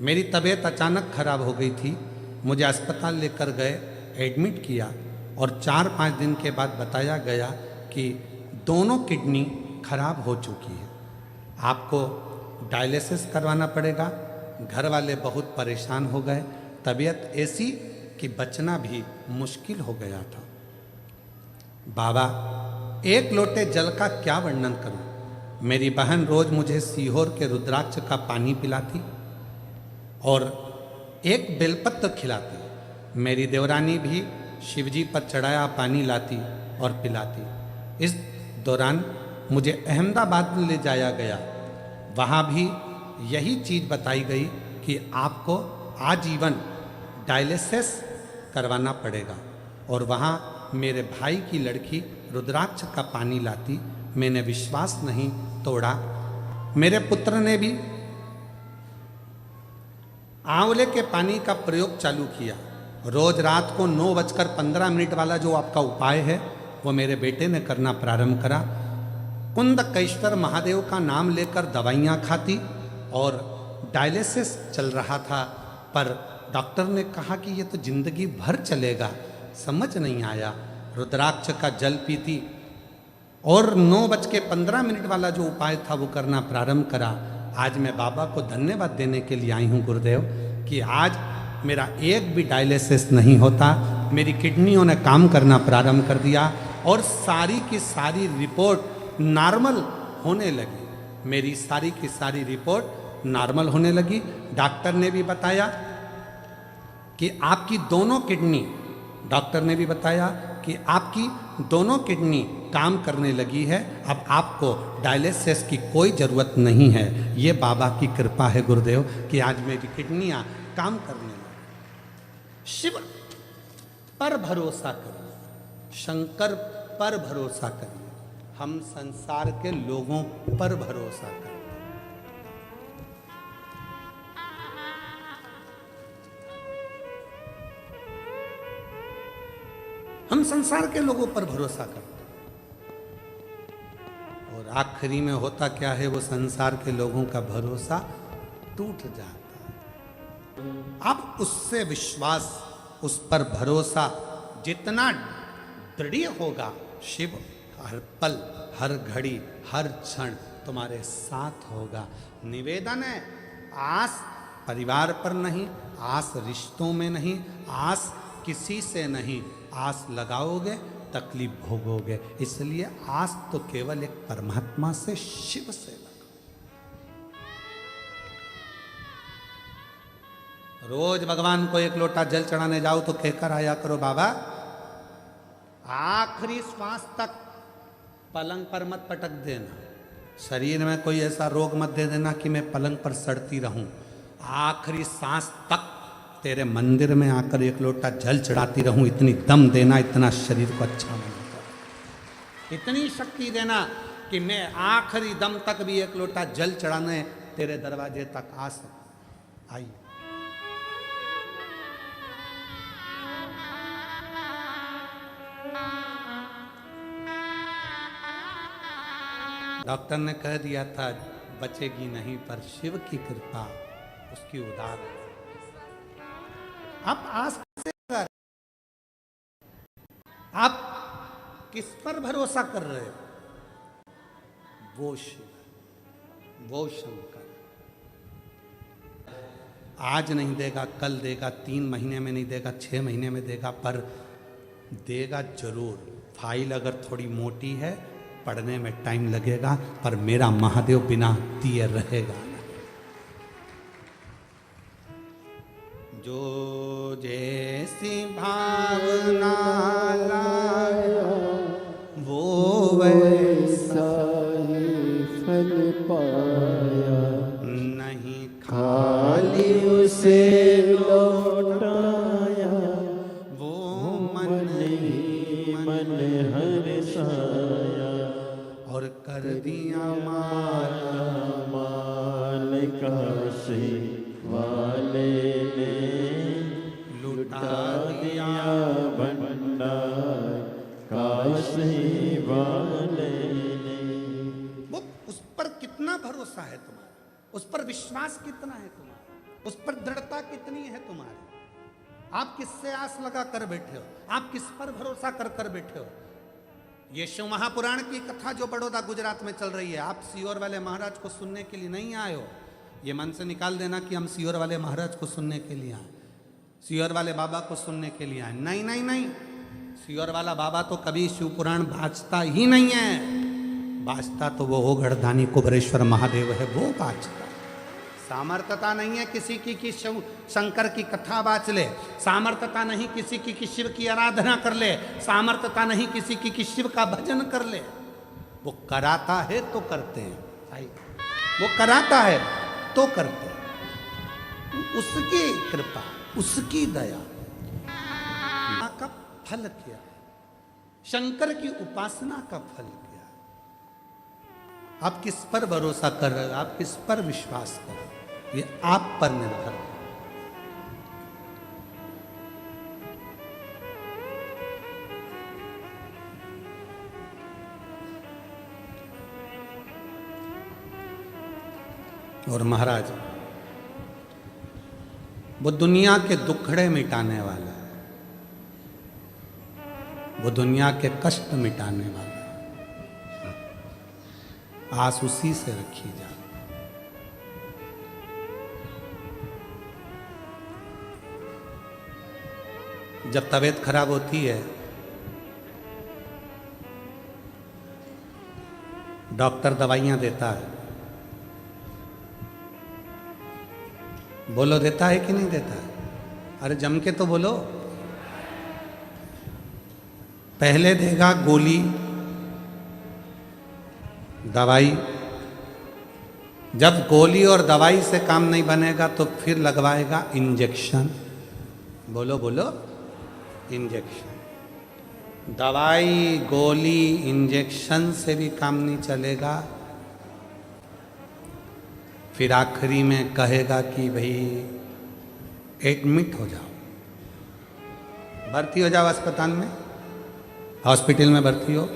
मेरी तबीयत अचानक खराब हो गई थी। मुझे अस्पताल लेकर गए, एडमिट किया, और 4-5 दिन के बाद बताया गया कि दोनों किडनी खराब हो चुकी है। आपको डायलिसिस करवाना पड़ेगा। घर वाले बहुत परेशान हो गए। तबीयत ऐसी कि बचना भी मुश्किल हो गया था। बाबा, एक लोटे जल का क्या वर्णन करूं। मेरी बहन रोज मुझे सीहोर के रुद्राक्ष का पानी पिलाती और एक बेलपत्र खिलाती। मेरी देवरानी भी शिवजी पर चढ़ाया पानी लाती और पिलाती। इस दौरान मुझे अहमदाबाद ले जाया गया। वहाँ भी यही चीज़ बताई गई कि आपको आजीवन डायलिसिस करवाना पड़ेगा। और वहाँ मेरे भाई की लड़की रुद्राक्ष का पानी लाती। मैंने विश्वास नहीं तोड़ा। मेरे पुत्र ने भी आंवले के पानी का प्रयोग चालू किया। रोज रात को 9:15 वाला जो आपका उपाय है वो मेरे बेटे ने करना प्रारंभ करा। कुंदकेश्वर महादेव का नाम लेकर दवाइयाँ खाती और डायलिसिस चल रहा था। पर डॉक्टर ने कहा कि ये तो जिंदगी भर चलेगा। समझ नहीं आया, रुद्राक्ष का जल पीती और 9:15 वाला जो उपाय था वो करना प्रारंभ करा। आज मैं बाबा को धन्यवाद देने के लिए आई हूँ गुरुदेव कि आज मेरा एक भी डायलिसिस नहीं होता, मेरी किडनियों ने काम करना प्रारंभ कर दिया और सारी की सारी रिपोर्ट नॉर्मल होने लगी। मेरी सारी की सारी रिपोर्ट नॉर्मल होने लगी। डॉक्टर ने भी बताया कि आपकी दोनों किडनी, डॉक्टर ने भी बताया कि आपकी दोनों किडनी काम करने लगी है, अब आपको डायलिसिस की कोई ज़रूरत नहीं है। ये बाबा की कृपा है गुरुदेव कि आज मेरी किडनियाँ काम करने लगी। शिव पर भरोसा करिए, शंकर पर भरोसा करिए, हम संसार के लोगों पर भरोसा करें। हम संसार के लोगों पर भरोसा करते हैं और आखिरी में होता क्या है, वो संसार के लोगों का भरोसा टूट जाता है। अब उससे विश्वास, उस पर भरोसा जितना दृढ़ होगा, शिव हर पल, हर घड़ी, हर क्षण तुम्हारे साथ होगा। निवेदन है, आस परिवार पर नहीं, आस रिश्तों में नहीं, आस किसी से नहीं, आस लगाओगे तकलीफ भोगोगे। इसलिए आस तो केवल एक परमात्मा से, शिव से लगाओ। रोज भगवान को एक लोटा जल चढ़ाने जाओ तो कहकर आया करो, बाबा आखिरी श्वास तक पलंग पर मत पटक देना, शरीर में कोई ऐसा रोग मत दे देना कि मैं पलंग पर सड़ती रहूं। आखिरी सांस तक तेरे मंदिर में आकर एक लोटा जल चढ़ाती रहूं, इतनी दम देना, इतना शरीर को अच्छा बनाना, इतनी शक्ति देना कि मैं आखिरी दम तक भी एक लोटा जल चढ़ाने तेरे दरवाजे तक आ सकूं। आइए डॉक्टर ने कह दिया था बचेगी नहीं, पर शिव की कृपा, उसकी उदार है। आप आस से कर, आप किस पर भरोसा कर रहे हो? वो शिव, वो शंकर। आज नहीं देगा, कल देगा, 3 महीने में नहीं देगा, 6 महीने में देगा, पर देगा जरूर। फाइल अगर थोड़ी मोटी है, पढ़ने में टाइम लगेगा, पर मेरा महादेव बिना दिए रहेगा। जो जैसी भावना लाया वो वैसा ही फल पाया, नहीं खाली उसे लौटाया, वो मन ही मन हर्षाया और कर दिया माला माल काशी वाले ने, लुटा दिया भंडार काशी वाले ने। वो उस पर कितना भरोसा है तुम्हारा, उस पर विश्वास कितना है तुम्हारा, उस पर दृढ़ता कितनी है तुम्हारी। आप किससे आस लगा कर बैठे हो, आप किस पर भरोसा कर कर बैठे हो। ये शिव महापुराण की कथा जो बड़ौदा गुजरात में चल रही है, आप सीहोर वाले महाराज को सुनने के लिए नहीं आए हो। ये मन से निकाल देना कि हम सीहोर वाले महाराज को सुनने के लिए आए, सीहोर वाले बाबा को सुनने के लिए आए। नहीं नहीं नहीं, सीहोर वाला बाबा तो कभी शिव पुराण बाजता ही नहीं है। बाजता तो वो गढ़धानी कुबरेश्वर महादेव है, वो बाजता। सामर्थ्यता नहीं है किसी की कि शिव शंकर की कथा बाच ले, सामर्थ्यता नहीं किसी की कि शिव की आराधना कर ले, सामर्थ्यता नहीं किसी की कि शिव का भजन कर ले। वो कराता है तो करते हैं, वो कराता है तो करते हैं, उसकी कृपा, उसकी दया का फल क्या, शंकर की उपासना का फल क्या। आप किस पर भरोसा कर रहे हो, आप किस पर विश्वास कर रहे हो, ये आप पर निर्भर है। और महाराज वो दुनिया के दुखड़े मिटाने वाला है, वो दुनिया के कष्ट मिटाने वाला है। आस उसी से रखी जा। जब तबीयत खराब होती है, डॉक्टर दवाइयां देता है, बोलो देता है कि नहीं देता है? अरे जम के तो बोलो। पहले देगा गोली, दवाई। जब गोली और दवाई से काम नहीं बनेगा तो फिर लगवाएगा इंजेक्शन। बोलो बोलो, इंजेक्शन। दवाई, गोली, इंजेक्शन से भी काम नहीं चलेगा, फिर आखिरी में कहेगा कि भाई एडमिट हो जाओ, भर्ती हो जाओ अस्पताल में, हॉस्पिटल में भर्ती हो।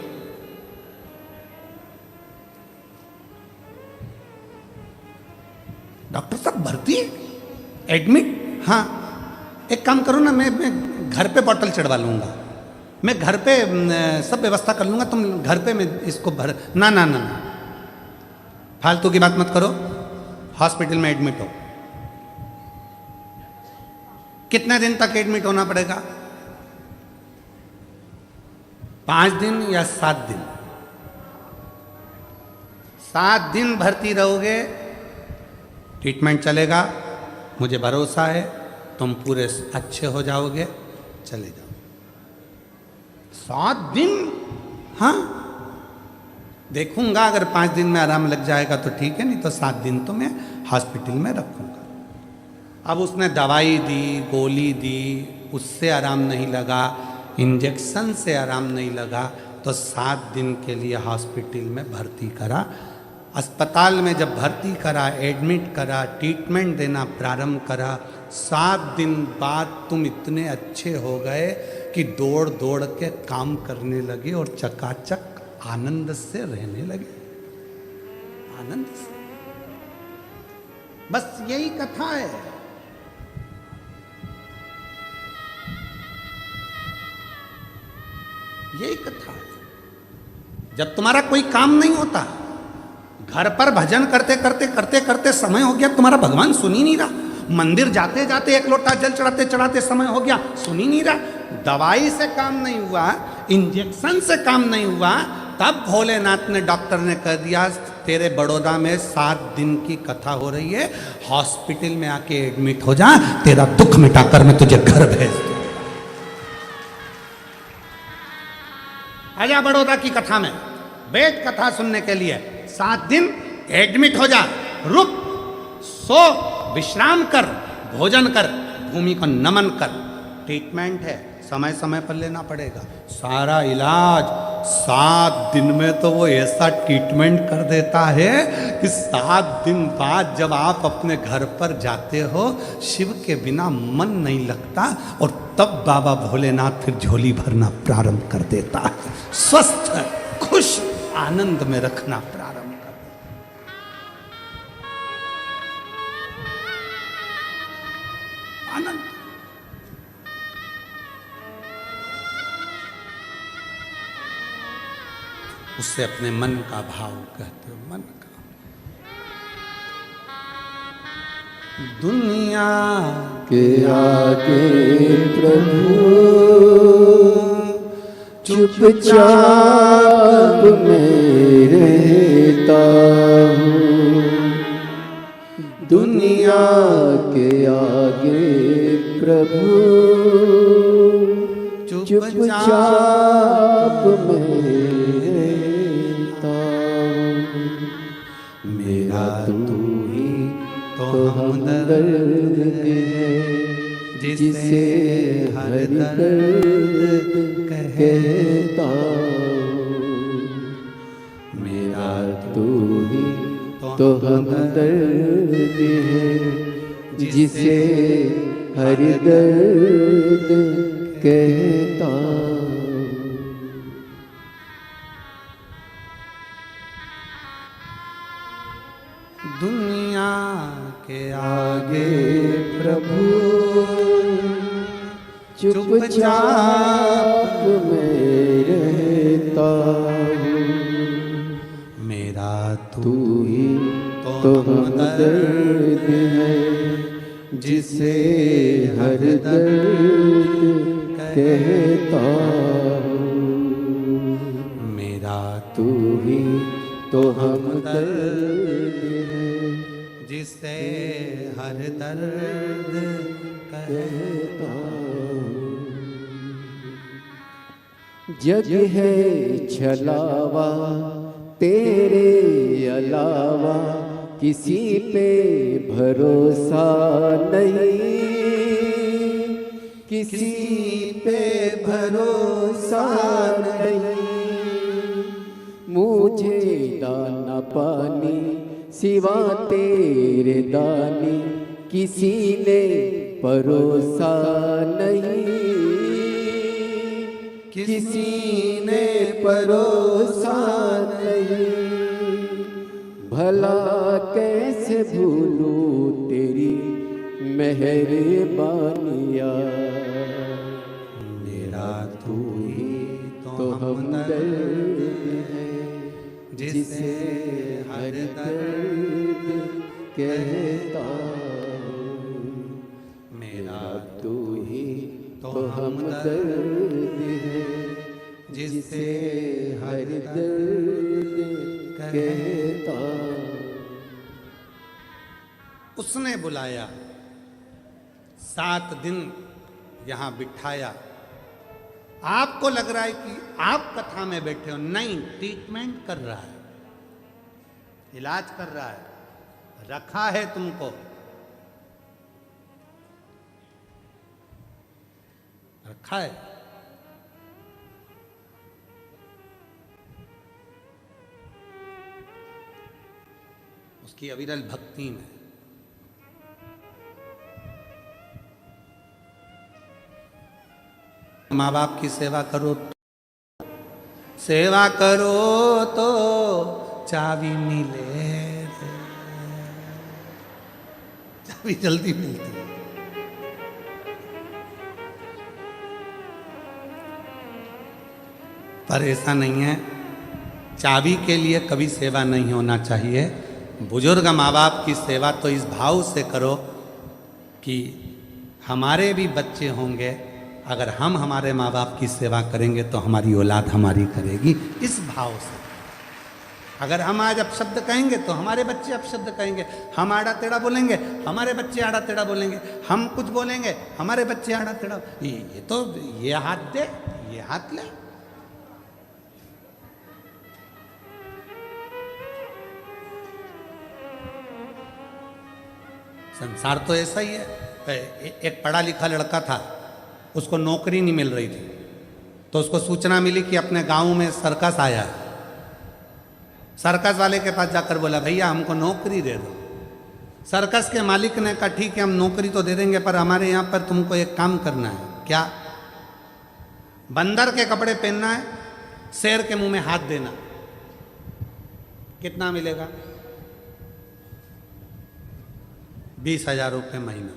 डॉक्टर साहब भर्ती, एडमिट? हाँ, एक काम करो ना, मैं घर पे बॉटल चढ़वा लूंगा, मैं घर पे सब व्यवस्था कर लूंगा, तुम घर पे मैं इसको भर। ना ना ना ना, फालतू की बात मत करो, हॉस्पिटल में एडमिट हो। कितने दिन तक एडमिट होना पड़ेगा? 5 दिन या 7 दिन? 7 दिन भर्ती रहोगे, ट्रीटमेंट चलेगा, मुझे भरोसा है तुम पूरे अच्छे हो जाओगे, चले जाओ। 7 दिन? हाँ, देखूंगा, अगर 5 दिन में आराम लग जाएगा तो ठीक है, नहीं तो 7 दिन तो मैं हॉस्पिटल में रखूंगा। अब उसने दवाई दी, गोली दी, उससे आराम नहीं लगा, इंजेक्शन से आराम नहीं लगा, तो 7 दिन के लिए हॉस्पिटल में भर्ती करा। अस्पताल में जब भर्ती करा, एडमिट करा, ट्रीटमेंट देना प्रारंभ करा, 7 दिन बाद तुम इतने अच्छे हो गए कि दौड़ दौड़ के काम करने लगे और चकाचक आनंद से रहने लगे, आनंद से। बस यही कथा है। यही कथा है। जब तुम्हारा कोई काम नहीं होता, घर पर भजन करते करते करते करते समय हो गया, तुम्हारा भगवान सुन ही नहीं रहा, मंदिर जाते जाते 1 लोटा जल चढ़ाते चढ़ाते समय हो गया, सुन ही नहीं रहा, दवाई से काम नहीं हुआ, इंजेक्शन से काम नहीं हुआ, तब भोलेनाथ ने, डॉक्टर ने कह दिया तेरे बड़ौदा में 7 दिन की कथा हो रही है, हॉस्पिटल में आके एडमिट हो जा, तेरा दुख मिटाकर मैं तुझे घर भेज दूं। आजा बड़ौदा की कथा में, वेद कथा सुनने के लिए। 7 दिन एडमिट हो जा, रुक, सो, विश्राम कर, भोजन कर, भूमि को नमन कर। ट्रीटमेंट है, समय समय पर लेना पड़ेगा, सारा इलाज 7 दिन में तो वो ऐसा ट्रीटमेंट कर देता है कि 7 दिन बाद जब आप अपने घर पर जाते हो, शिव के बिना मन नहीं लगता, और तब बाबा भोलेनाथ फिर झोली भरना प्रारंभ कर देता है, स्वस्थ, खुश, आनंद में रखना प्रारंभ कर देता है। आनंद। उससे अपने मन का भाव कहते हो, मन का। दुनिया के आगे प्रभु चुपचाप मैं रहता हूँ, दुनिया के आगे प्रभु चुपचाप मैं रहता हूँ, मेरा तू ही तो हमदर्द है, जिसे हर दर्द कहता हूँ, मेरा तू ही तो हमदर्द है, जिसे हर दर्द कहता हूँ। दुनिया के आगे प्रभु चुपचाप मैं कहता हूँ मेरा तू ही तो हमदर्द है, जिसे हर दर्द कहता हूँ। मेरा तू ही तो हमदर्द है, जिसे हर दर्द कहता हूँ। जग है छलावा तेरे अलावा, किसी पे भरोसा नहीं, किसी पे भरोसा नहीं। मुझे दाना पानी सिवा तेरे दानी, किसी ने परोसा नहीं, किसी ने परोसा नहीं। भला कैसे भूलूं तेरी मेहरबानियाँ, मेरा तू ही तो हमदर्द है, जिसे हर दर्द कहता हूँ। मेरा तू ही तो हमदर्द है, जिसे हर दर्द कहता हूँ। उसने बुलाया, 7 दिन यहां बिठाया। आपको लग रहा है कि आप कथा में बैठे हो, नहीं, ट्रीटमेंट कर रहा है, इलाज कर रहा है, रखा है तुमको, रखा है। उसकी अविरल भक्ति में माँ बाप की सेवा करो, सेवा करो तो चाबी मिले, चाबी जल्दी मिलती है। पर ऐसा नहीं है, चाबी के लिए कभी सेवा नहीं होना चाहिए। बुजुर्ग माँ बाप की सेवा तो इस भाव से करो कि हमारे भी बच्चे होंगे, अगर हम हमारे माँ बाप की सेवा करेंगे तो हमारी औलाद हमारी करेगी, इस भाव से। अगर हम आज अपशब्द कहेंगे तो हमारे बच्चे अपशब्द कहेंगे, हम आड़ा टेढ़ा बोलेंगे हमारे बच्चे आड़ा टेढ़ा बोलेंगे, हम कुछ बोलेंगे हमारे बच्चे आड़ा टेढ़ा। ये तो ये हाथ दे, ये हाथ ले। संसार तो ऐसा ही है। एक पढ़ा लिखा लड़का था, उसको नौकरी नहीं मिल रही थी, तो उसको सूचना मिली कि अपने गांव में सर्कस आया है। सर्कस वाले के पास जाकर बोला, भैया हमको नौकरी दे दो। सर्कस के मालिक ने कहा, ठीक है हम नौकरी तो दे देंगे, पर हमारे यहाँ पर तुमको एक काम करना है। क्या? बंदर के कपड़े पहनना है, शेर के मुंह में हाथ देना। कितना मिलेगा? 20,000 रुपये महीना।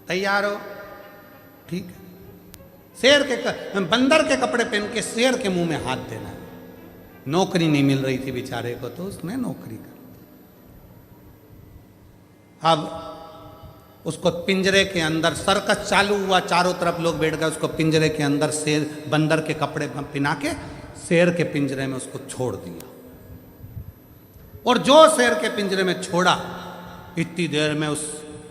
तैयार हो? ठीक है। शेर के बंदर के कपड़े पहन के शेर के मुंह में हाथ देना है। नौकरी नहीं मिल रही थी बेचारे को, तो उसने नौकरी कर। अब उसको पिंजरे के अंदर, सर्कस चालू हुआ, चारों तरफ लोग बैठ गए, उसको पिंजरे के अंदर शेर बंदर के कपड़े पहना के शेर के पिंजरे में उसको छोड़ दिया। और जो शेर के पिंजरे में छोड़ा, इतनी देर में उस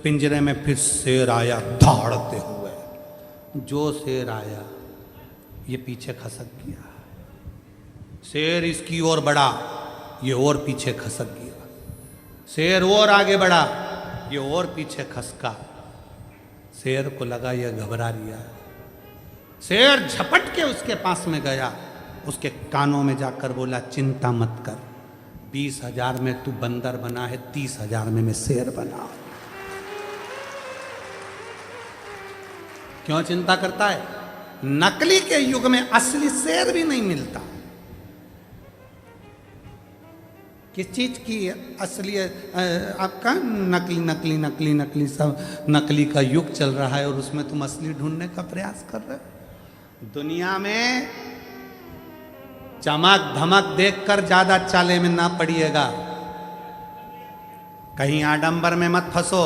पिंजरे में फिर शेर आया दौड़ते हुए। जो शेर आया ये पीछे खसक गया, शेर इसकी ओर बढ़ा, ये और पीछे खसक गया, शेर और आगे बढ़ा, ये और पीछे खसका। शेर को लगा ये घबरा रिया। शेर झपट के उसके पास में गया, उसके कानों में जाकर बोला, चिंता मत कर, 20,000 में तू बंदर बना है, 30,000 में मैं शेर बना। क्यों चिंता करता है? नकली के युग में असली शेर भी नहीं मिलता। किस चीज की असली? आपका नकली नकली नकली नकली, सब नकली का युग चल रहा है और उसमें तुम असली ढूंढने का प्रयास कर रहे हो। दुनिया में चमक धमक देखकर ज्यादा चाले में ना पड़िएगा, कहीं आडंबर में मत फंसो,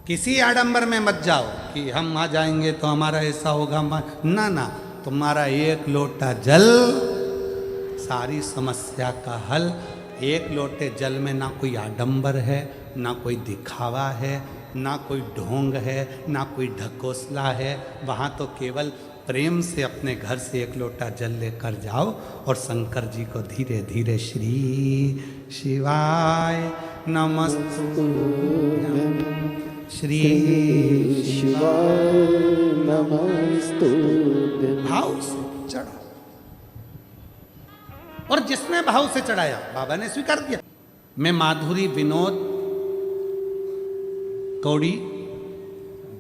किसी आडंबर में मत जाओ कि हम आ जाएंगे तो हमारा ऐसा होगा। ना ना, तुम्हारा एक लोटा जल सारी समस्या का हल। एक लोटे जल में ना कोई आडंबर है, ना कोई दिखावा है, ना कोई ढोंग है, ना कोई ढकोसला है। वहाँ तो केवल प्रेम से अपने घर से एक लोटा जल लेकर जाओ और शंकर जी को धीरे धीरे श्री शिवाय नमस्तुभ्यं, श्री शिवाय नमस्तुभ्यं भाव से चढ़ा। और जिसने भाव से चढ़ाया बाबा ने स्वीकार किया। मैं माधुरी विनोद कौड़ी,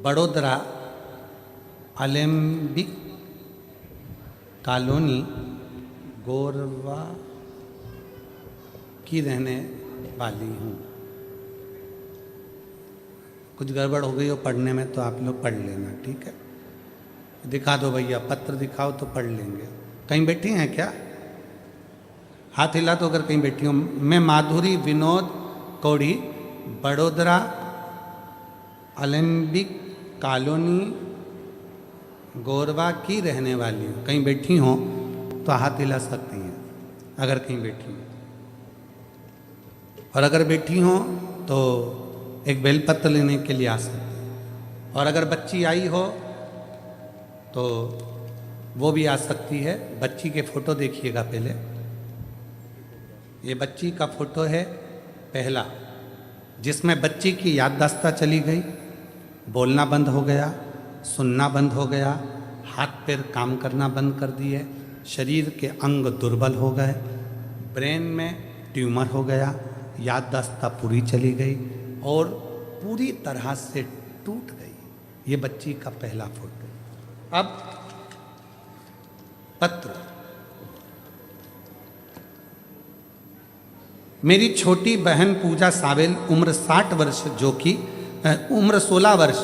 बड़ोदरा, अलेम्बिक कॉलोनी, गोरवा की रहने वाली हूँ। कुछ गड़बड़ हो गई हो पढ़ने में तो आप लोग पढ़ लेना, ठीक है। दिखा दो भैया, पत्र दिखाओ तो पढ़ लेंगे। कहीं बैठी हैं क्या? हाथ हिला तो अगर कहीं बैठी हूँ। मैं माधुरी विनोद कौड़ी, बड़ोदरा, अलेम्बिक कॉलोनी, गोरवा की रहने वाली हूँ। कहीं बैठी हो तो हाथ हिला सकती हैं अगर कहीं बैठी हो, और अगर बैठी हो तो एक बेलपत्र लेने के लिए आ सकते हैं। और अगर बच्ची आई हो तो वो भी आ सकती है। बच्ची के फोटो देखिएगा पहले। ये बच्ची का फोटो है पहला, जिसमें बच्ची की याददाश्त चली गई, बोलना बंद हो गया, सुनना बंद हो गया, हाथ पैर काम करना बंद कर दिए, शरीर के अंग दुर्बल हो गए, ब्रेन में ट्यूमर हो गया, याददाश्त पूरी चली गई और पूरी तरह से टूट गई। ये बच्ची का पहला फोटो। अब पत्र। मेरी छोटी बहन पूजा सावेल, उम्र 60 वर्ष, जो कि उम्र 16 वर्ष,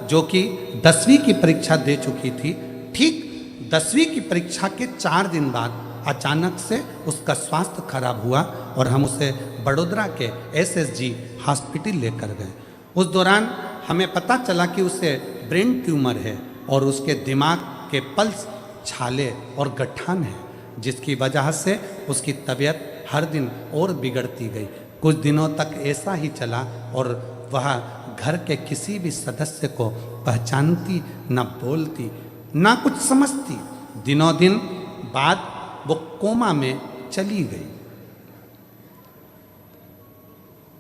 जो कि 10वीं की परीक्षा दे चुकी थी। ठीक 10वीं की परीक्षा के 4 दिन बाद अचानक से उसका स्वास्थ्य खराब हुआ और हम उसे बड़ोदरा के SSG हॉस्पिटल लेकर गए। उस दौरान हमें पता चला कि उसे ब्रेन ट्यूमर है और उसके दिमाग के पल्स, छाले और गठान है, जिसकी वजह से उसकी तबीयत हर दिन और बिगड़ती गई। कुछ दिनों तक ऐसा ही चला और वह घर के किसी भी सदस्य को पहचानती, न बोलती, न कुछ समझती। दिनों दिन बाद वो कोमा में चली गई।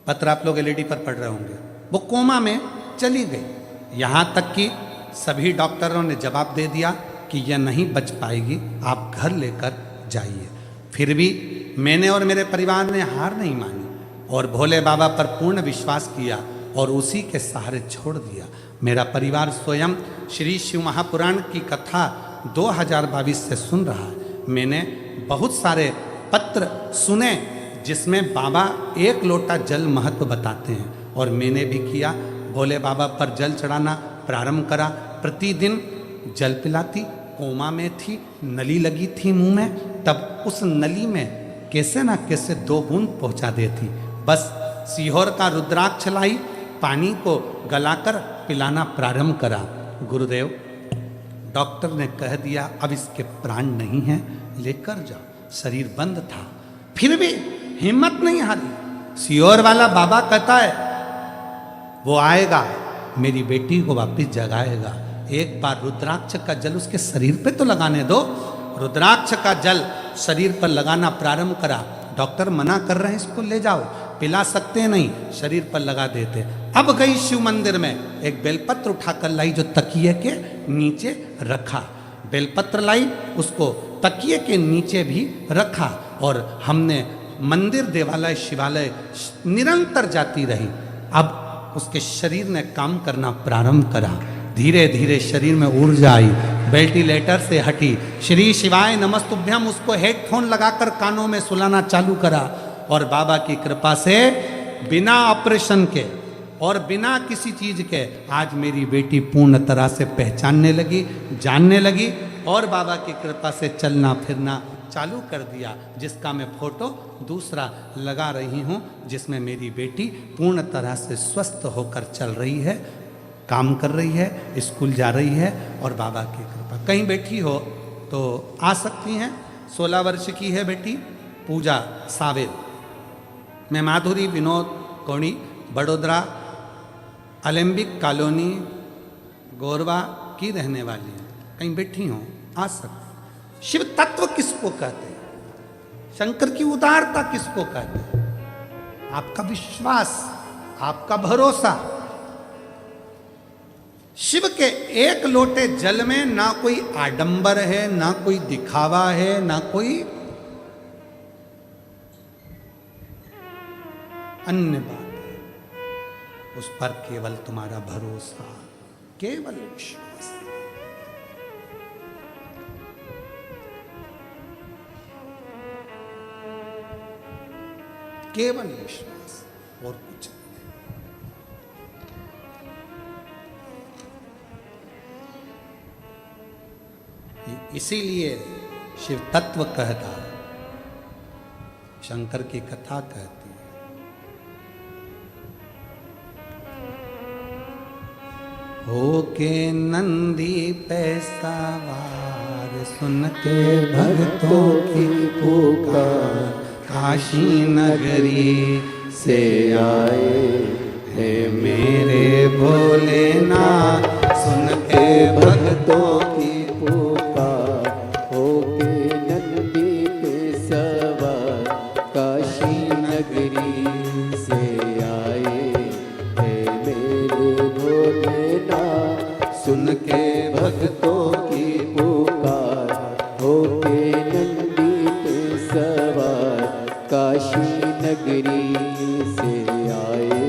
पत्र आप लोग LED पर पढ़ रहे होंगे। वो कोमा में चली गई। यहाँ तक कि सभी डॉक्टरों ने जवाब दे दिया कि यह नहीं बच पाएगी, आप घर लेकर जाइए। फिर भी मैंने और मेरे परिवार ने हार नहीं मानी और भोले बाबा पर पूर्ण विश्वास किया और उसी के सहारे छोड़ दिया। मेरा परिवार स्वयं श्री शिव महापुराण की कथा 2022 से सुन रहा है। मैंने बहुत सारे पत्र सुने जिसमें बाबा एक लोटा जल महत्व बताते हैं और मैंने भी किया। भोले बाबा पर जल चढ़ाना प्रारंभ करा। प्रतिदिन जल पिलाती। कोमा में थी, नली लगी थी मुंह में, तब उस नली में कैसे ना कैसे 2 बूंद पहुंचा देती। बस सीहोर का रुद्राक्ष लाई, पानी को गलाकर पिलाना प्रारंभ करा। गुरुदेव, डॉक्टर ने कह दिया अब इसके प्राण नहीं हैं, लेकर जाओ। शरीर बंद था, फिर भी हिम्मत नहीं हारी। सीहोर वाला बाबा कहता है वो आएगा, मेरी बेटी को वापस जगाएगा। एक बार रुद्राक्ष का जल उसके शरीर पे तो लगाने दो। रुद्राक्ष का जल शरीर पर लगाना प्रारंभ करा। डॉक्टर मना कर रहे हैं, इसको ले जाओ, पिला सकते नहीं, शरीर पर लगा देते। अब गई शिव मंदिर में, एक बेलपत्र उठाकर लाई जो तकिए के नीचे रखा। बेलपत्र लाई, उसको तकिए के नीचे भी रखा और हमने मंदिर, देवालय, शिवालय निरंतर जाती रही। अब उसके शरीर ने काम करना प्रारंभ करा। धीरे धीरे शरीर में ऊर्जा आई, वेंटिलेटर से हटी। श्री शिवाय नमस्तुभ्यम उसको हेडफोन लगाकर कानों में सुलाना चालू करा और बाबा की कृपा से बिना ऑपरेशन के और बिना किसी चीज के आज मेरी बेटी पूर्ण तरह से पहचानने लगी, जानने लगी और बाबा की कृपा से चलना फिरना चालू कर दिया, जिसका मैं फोटो दूसरा लगा रही हूँ, जिसमें मेरी बेटी पूर्ण तरह से स्वस्थ होकर चल रही है, काम कर रही है, स्कूल जा रही है और बाबा की कृपा। कहीं बैठी हो तो आ सकती हैं। 16 वर्ष की है बेटी पूजा सावेद। मैं माधुरी विनोद कोणी, बड़ोदरा अलेम्बिक कॉलोनी गोरवा की रहने वाली हूँ। कहीं बैठी हो आ सकती। शिव तत्व किसको कहते हैं? शंकर की उदारता किसको कहते हैं? आपका विश्वास, आपका भरोसा। शिव के एक लोटे जल में ना कोई आडंबर है, ना कोई दिखावा है, ना कोई अन्य बात है। उस पर केवल तुम्हारा भरोसा, केवल विश्वास। केवल विश्वास और कुछ नहीं। इसीलिए शिव तत्व कहता, शंकर की कथा कहती है। होके नंदी पे सवार, सुन के भक्तों की पुकार, काशी नगरी से आए हैं मेरे भोलेनाथ। सुन के भक्तों की पुकार, होके नंदी पे सवार, काशी नगरी से आए हैं मेरे भोलेनाथ। सुन के भक्तों की पुकार, होके नंदी पे सवार, काशी नगरी से आए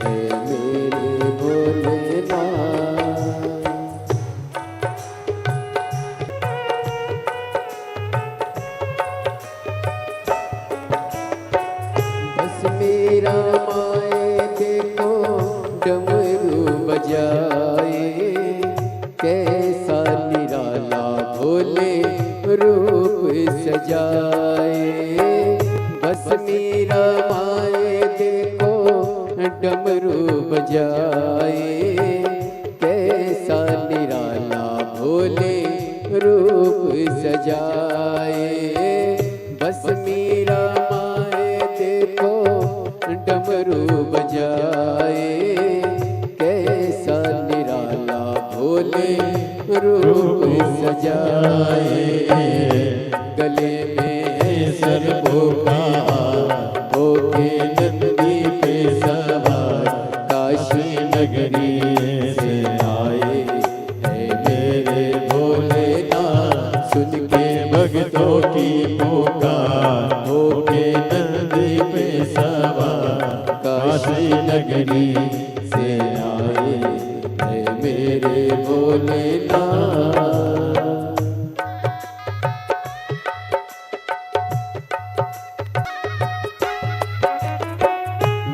हैं मेरे भोलेनाथ। बस मेरा माए देखो डमरू बजाए, कैसा निराला भोले रूप सजाए। बस मेरा माए देखो डमरू बजाए, कैसा निराला भोले रूप सजाए। बस मेरा माए देखो डमरू बजाए, कैसा निराला भोले रूप सजाए। गले में है सर्पों का हार, होके नंदी पे सवार, काशी नगरी से आए हैं मेरे भोलेनाथ। सुन के भक्तों की पुकार, होके नंदी पे सवार, काशी नगरी से आए हैं मेरे भोलेनाथ।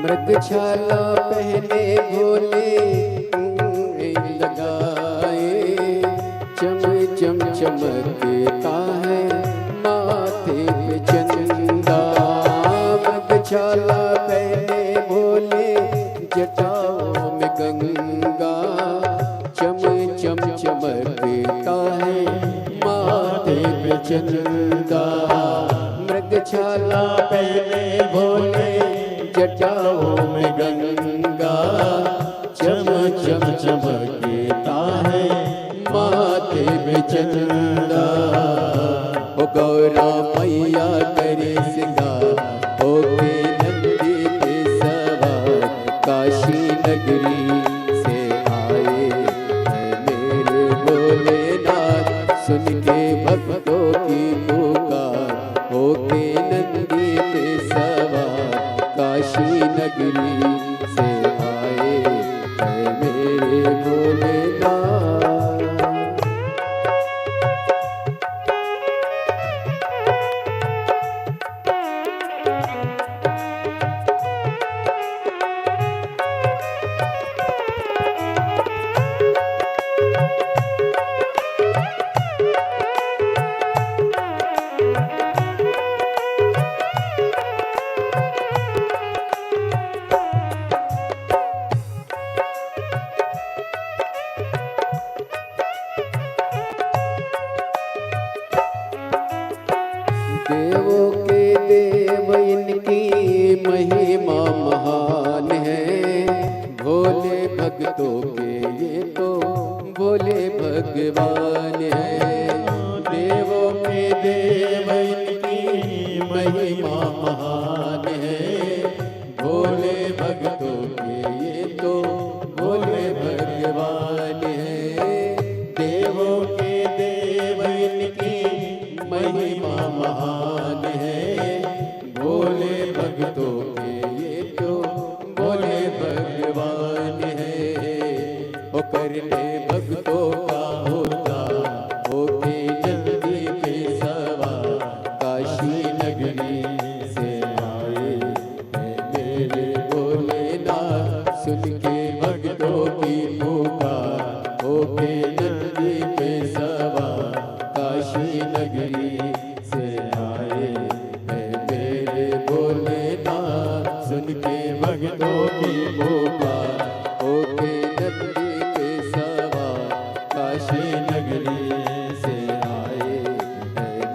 मृगछाला पहने भोले लगाए, चम चम चमकता है माथे पे चंदा। मृगछाला पहने भोले जटाओं में गंगा, चम चम चमकता है माथे पे चंदा। मृगछाला पहने भोले जटाओं में गंगा, चम चम चमकता है माथे पे चंदा। ओ गौरा मैया करे सिंगार, होके नंदी पे सवार, काशी नगरी से आए हैं मेरे भोलेनाथ। सुन के भक्तों की पुकार, होके नंदी पे सवार, काशी नगरी से आए हैं मेरे भोलेनाथ। भक्तों के ये तो भोले भगवान है। देवों के देव इनकी महिमा महान है। भोले भक्तों के ये तो भोले भगवान है। देवों के देव इनकी महिमा महान है। भोले भक्तों के ये तो भोले भगवान है। ओ करने भक्तों का होता होके जल्दी पे सवार, काशी नगरी से आए हैं मेरे भोलेनाथ। सुन के भक्तों की पुकार, होके जल्दी पे सवार, काशी नगरी से आए हैं मेरे भोलेनाथ। सुन के भक्तों की पुकार, होके जल्दी पे सवार, काशी नगरी से आए हैं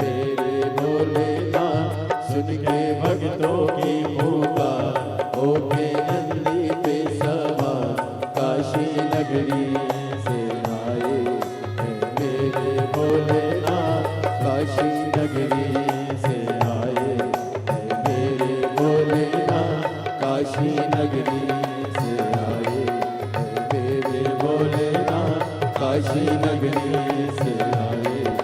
मेरे भोलेनाथ। सुन के भक्तों की पुकार, होके जल्दी पे सवार, काशी नगरी से आए हैं मेरे भोलेनाथ। काशी नगरी से आए हैं मेरे भोलेनाथ। काशी नगरी से आए हैं मेरे भोलेनाथ। काशी नगरी से आए हैं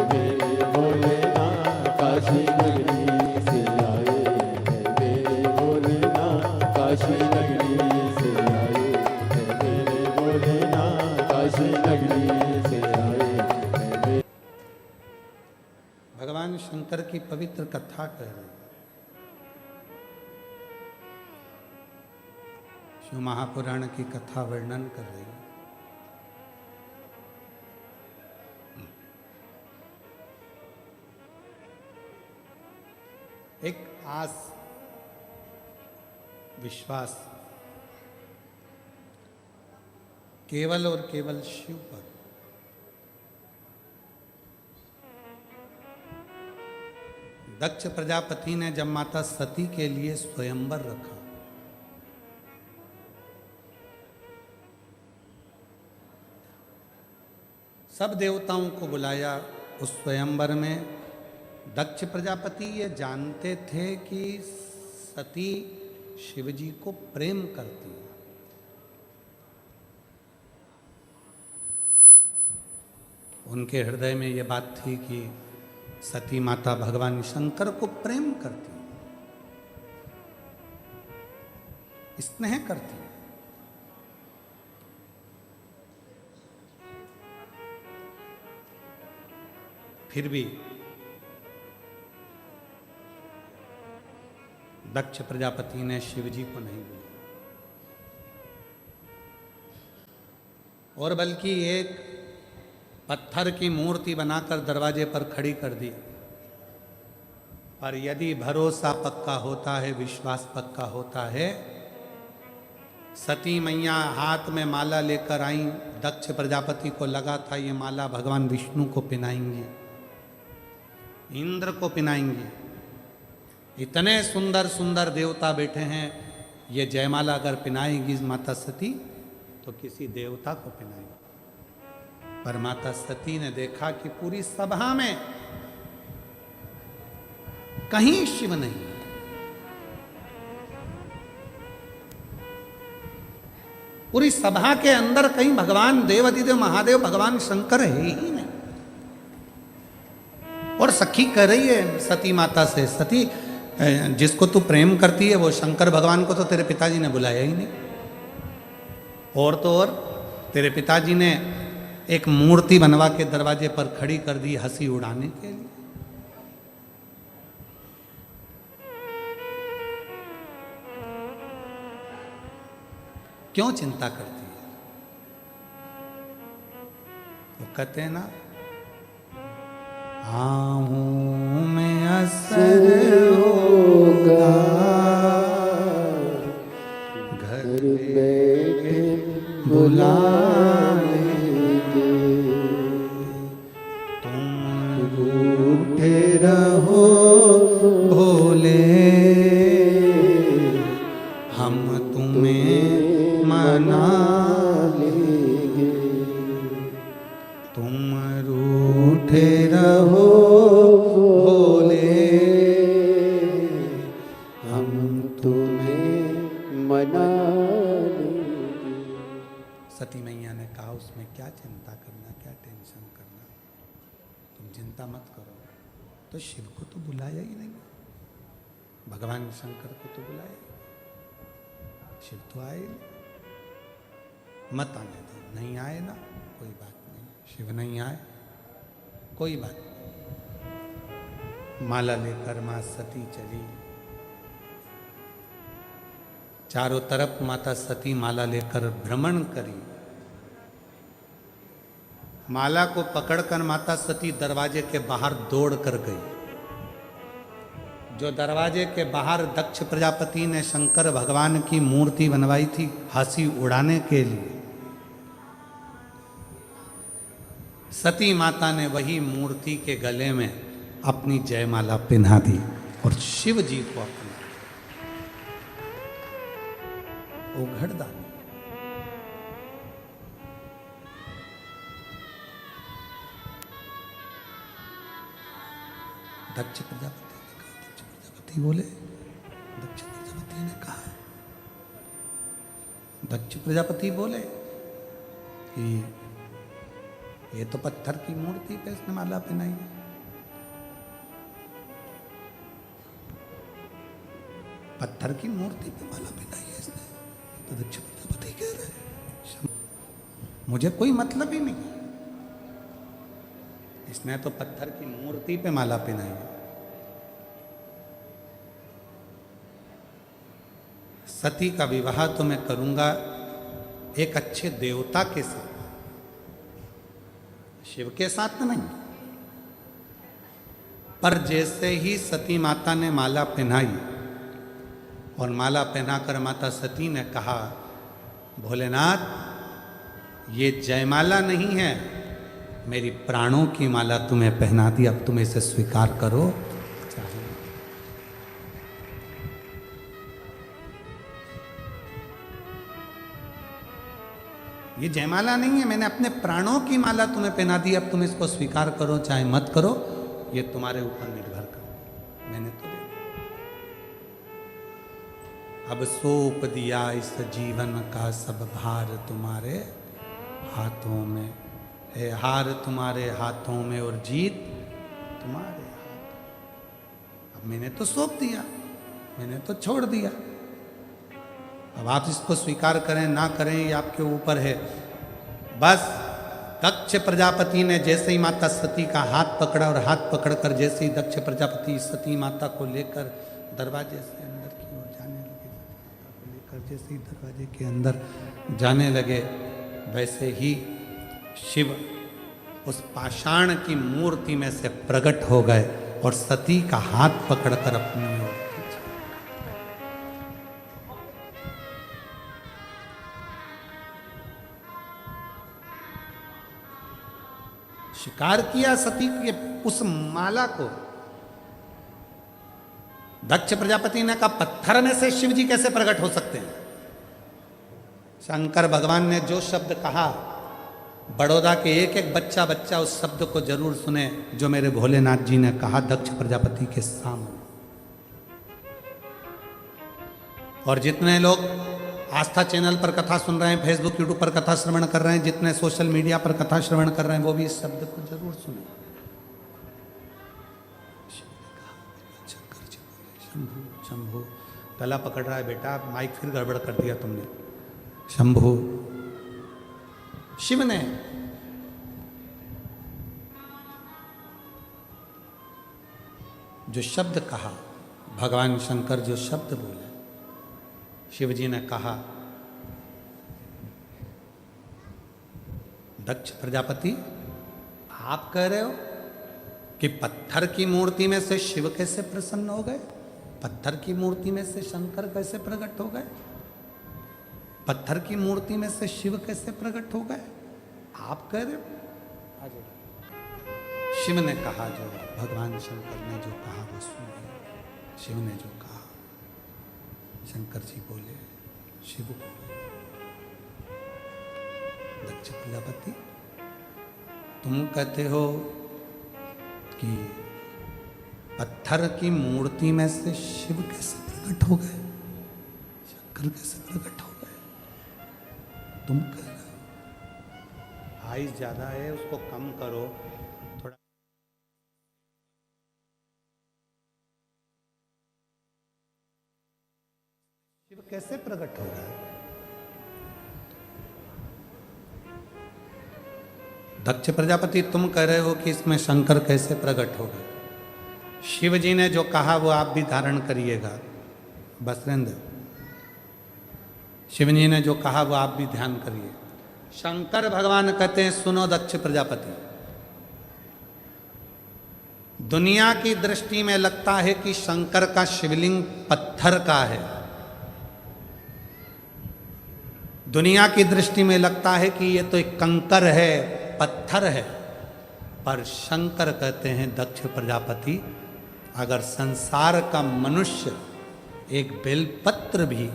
मेरे भोलेनाथ। काशी नगरी से आए हैं मेरे भोलेनाथ। काशी नगरी से आए हैं मेरे भोलेनाथ। काशी नगरी से आए हैं मेरे। भगवान शंकर की पवित्र कथा कह रहे हैं। शिव महापुराण की कथा वर्णन कर रहे हैं। एक आस, विश्वास केवल और केवल शिव पर। दक्ष प्रजापति ने जब माता सती के लिए स्वयंवर रखा, सब देवताओं को बुलाया उस स्वयंवर में। दक्ष प्रजापति ये जानते थे कि सती शिवजी को प्रेम करती है। उनके हृदय में ये बात थी कि सती माता भगवान शंकर को प्रेम करती है, स्नेह करती है। फिर भी दक्ष प्रजापति ने शिवजी को नहीं बुलाया और बल्कि एक पत्थर की मूर्ति बनाकर दरवाजे पर खड़ी कर दी। पर यदि भरोसा पक्का होता है, विश्वास पक्का होता है, सती मैया हाथ में माला लेकर आई। दक्ष प्रजापति को लगा था ये माला भगवान विष्णु को पहनाएंगी, इंद्र को पहनाएंगी। इतने सुंदर सुंदर देवता बैठे हैं, ये जयमाला अगर पहनाएगी माता सती तो किसी देवता को पहनाएगी। पर माता सती ने देखा कि पूरी सभा में कहीं शिव नहीं, पूरी सभा के अंदर कहीं भगवान देवाधिदेव महादेव भगवान शंकर है ही नहीं। और सखी कह रही है सती माता से, सती जिसको तू प्रेम करती है वो शंकर भगवान को तो तेरे पिताजी ने बुलाया ही नहीं। और तो और तेरे पिताजी ने एक मूर्ति बनवा के दरवाजे पर खड़ी कर दी हंसी उड़ाने के लिए। क्यों चिंता करती है? वो कहते हैं ना, आहूं में असर होगा, घर बैठे बुला लेंगे, तुम रूठे रहो भोले, हम तुम्हें मना लेंगे। तुम रूठे रहो भोले, हम तुम्हें मना लेंगे। सती मैया ने कहा उसमें क्या चिंता करना, क्या टेंशन करना, तुम चिंता मत करो। तो शिव को तो बुलाया ही नहीं, भगवान शंकर को तो बुलाया, शिव तो आए नहीं। मत आने दो, नहीं आए ना कोई बात नहीं, शिव नहीं आए कोई बात नहीं। माला लेकर मां सती चली, चारों तरफ माता सती माला लेकर भ्रमण करी। माला को पकड़कर माता सती दरवाजे के बाहर दौड़ कर गई। जो दरवाजे के बाहर दक्ष प्रजापति ने शंकर भगवान की मूर्ति बनवाई थी हंसी उड़ाने के लिए, सती माता ने वही मूर्ति के गले में अपनी जयमाला पहना दी और शिव जी को अपना उघड़ डाली। दक्ष प्रजापति बोले, दक्ष प्रजापति ने कहा, दक्ष प्रजापति बोले कि ये तो पत्थर की मूर्ति पे इसने माला पहनाई है। पत्थर की मूर्ति पे माला पहनाई है इसने, तो दक्ष प्रजापति कह रहे हैं मुझे कोई मतलब ही नहीं, इसने तो पत्थर की मूर्ति पे माला पहनाई है। सती का विवाह तो मैं करूंगा एक अच्छे देवता के साथ, शिव के साथ नहीं। पर जैसे ही सती माता ने माला पहनाई और माला पहनाकर माता सती ने कहा, भोलेनाथ ये जयमाला नहीं है, मेरी प्राणों की माला तुम्हें पहना दी, अब तुम इसे स्वीकार करो। ये जयमाला नहीं है, मैंने अपने प्राणों की माला तुम्हें पहना दी, अब तुम इसको स्वीकार करो चाहे मत करो, ये तुम्हारे ऊपर निर्भर करो, मैंने तो दे अब सौंप दिया इस जीवन का सब भार तुम्हारे हाथों में, है हार तुम्हारे हाथों में और जीत तुम्हारे हाथ। अब मैंने तो सौंप दिया, मैंने तो छोड़ दिया, अब आप इसको स्वीकार करें ना करें ये आपके ऊपर है। बस दक्ष प्रजापति ने जैसे ही माता सती का हाथ पकड़ा और हाथ पकड़कर जैसे ही दक्ष प्रजापति सती माता को लेकर दरवाजे से अंदर की ओर जाने लगे, सती माता को लेकर जैसे ही दरवाजे के अंदर जाने लगे, वैसे ही शिव उस पाषाण की मूर्ति में से प्रकट हो गए और सती का हाथ पकड़कर अपनी ओर शिकार किया सती के उस माला को। दक्ष प्रजापति ने कहा पत्थर में से शिव जी कैसे प्रकट हो सकते हैं। शंकर भगवान ने जो शब्द कहा, बड़ौदा के एक एक बच्चा बच्चा उस शब्द को जरूर सुने जो मेरे भोलेनाथ जी ने कहा दक्ष प्रजापति के सामने। और जितने लोग आस्था चैनल पर कथा सुन रहे हैं, फेसबुक यूट्यूब पर कथा श्रवण कर रहे हैं, जितने सोशल मीडिया पर कथा श्रवण कर रहे हैं, वो भी इस शब्द को जरूर सुने। शंभु शंभु, गला पकड़ रहा है बेटा, माइक फिर गड़बड़ कर दिया तुमने। शंभु, शिव ने जो शब्द कहा, भगवान शंकर जो शब्द बोले, शिव जी ने कहा दक्ष प्रजापति आप कह रहे हो कि पत्थर की मूर्ति में से शिव कैसे प्रसन्न हो गए, पत्थर की मूर्ति में से शंकर कैसे प्रकट हो गए, पत्थर की मूर्ति में से शिव कैसे प्रकट हो गए, आप कह रहे हो। शिव ने कहा, जो भगवान शंकर ने जो कहा वो सुनिए। शिव ने जो कहा, शंकर जी बोले शिव को। दक्ष प्रजापति, तुम कहते हो कि पत्थर की मूर्ति में से शिव कैसे प्रकट हो गए, शंकर कैसे प्रकट हो गए? तुम कह रहे हो आइस ज्यादा है, उसको कम करो थोड़ा। शिव कैसे प्रकट हो रहा है? दक्ष प्रजापति, तुम कह रहे हो कि इसमें शंकर कैसे प्रकट हो गए। शिव जी ने जो कहा वो आप भी धारण करिएगा। बसरेंद्र, शिव जी ने जो कहा वो आप भी ध्यान करिए। शंकर भगवान कहते हैं, सुनो दक्ष प्रजापति, दुनिया की दृष्टि में लगता है कि शंकर का शिवलिंग पत्थर का है। दुनिया की दृष्टि में लगता है कि ये तो एक कंकर है, पत्थर है। पर शंकर कहते हैं, दक्ष प्रजापति, अगर संसार का मनुष्य एक बेलपत्र भी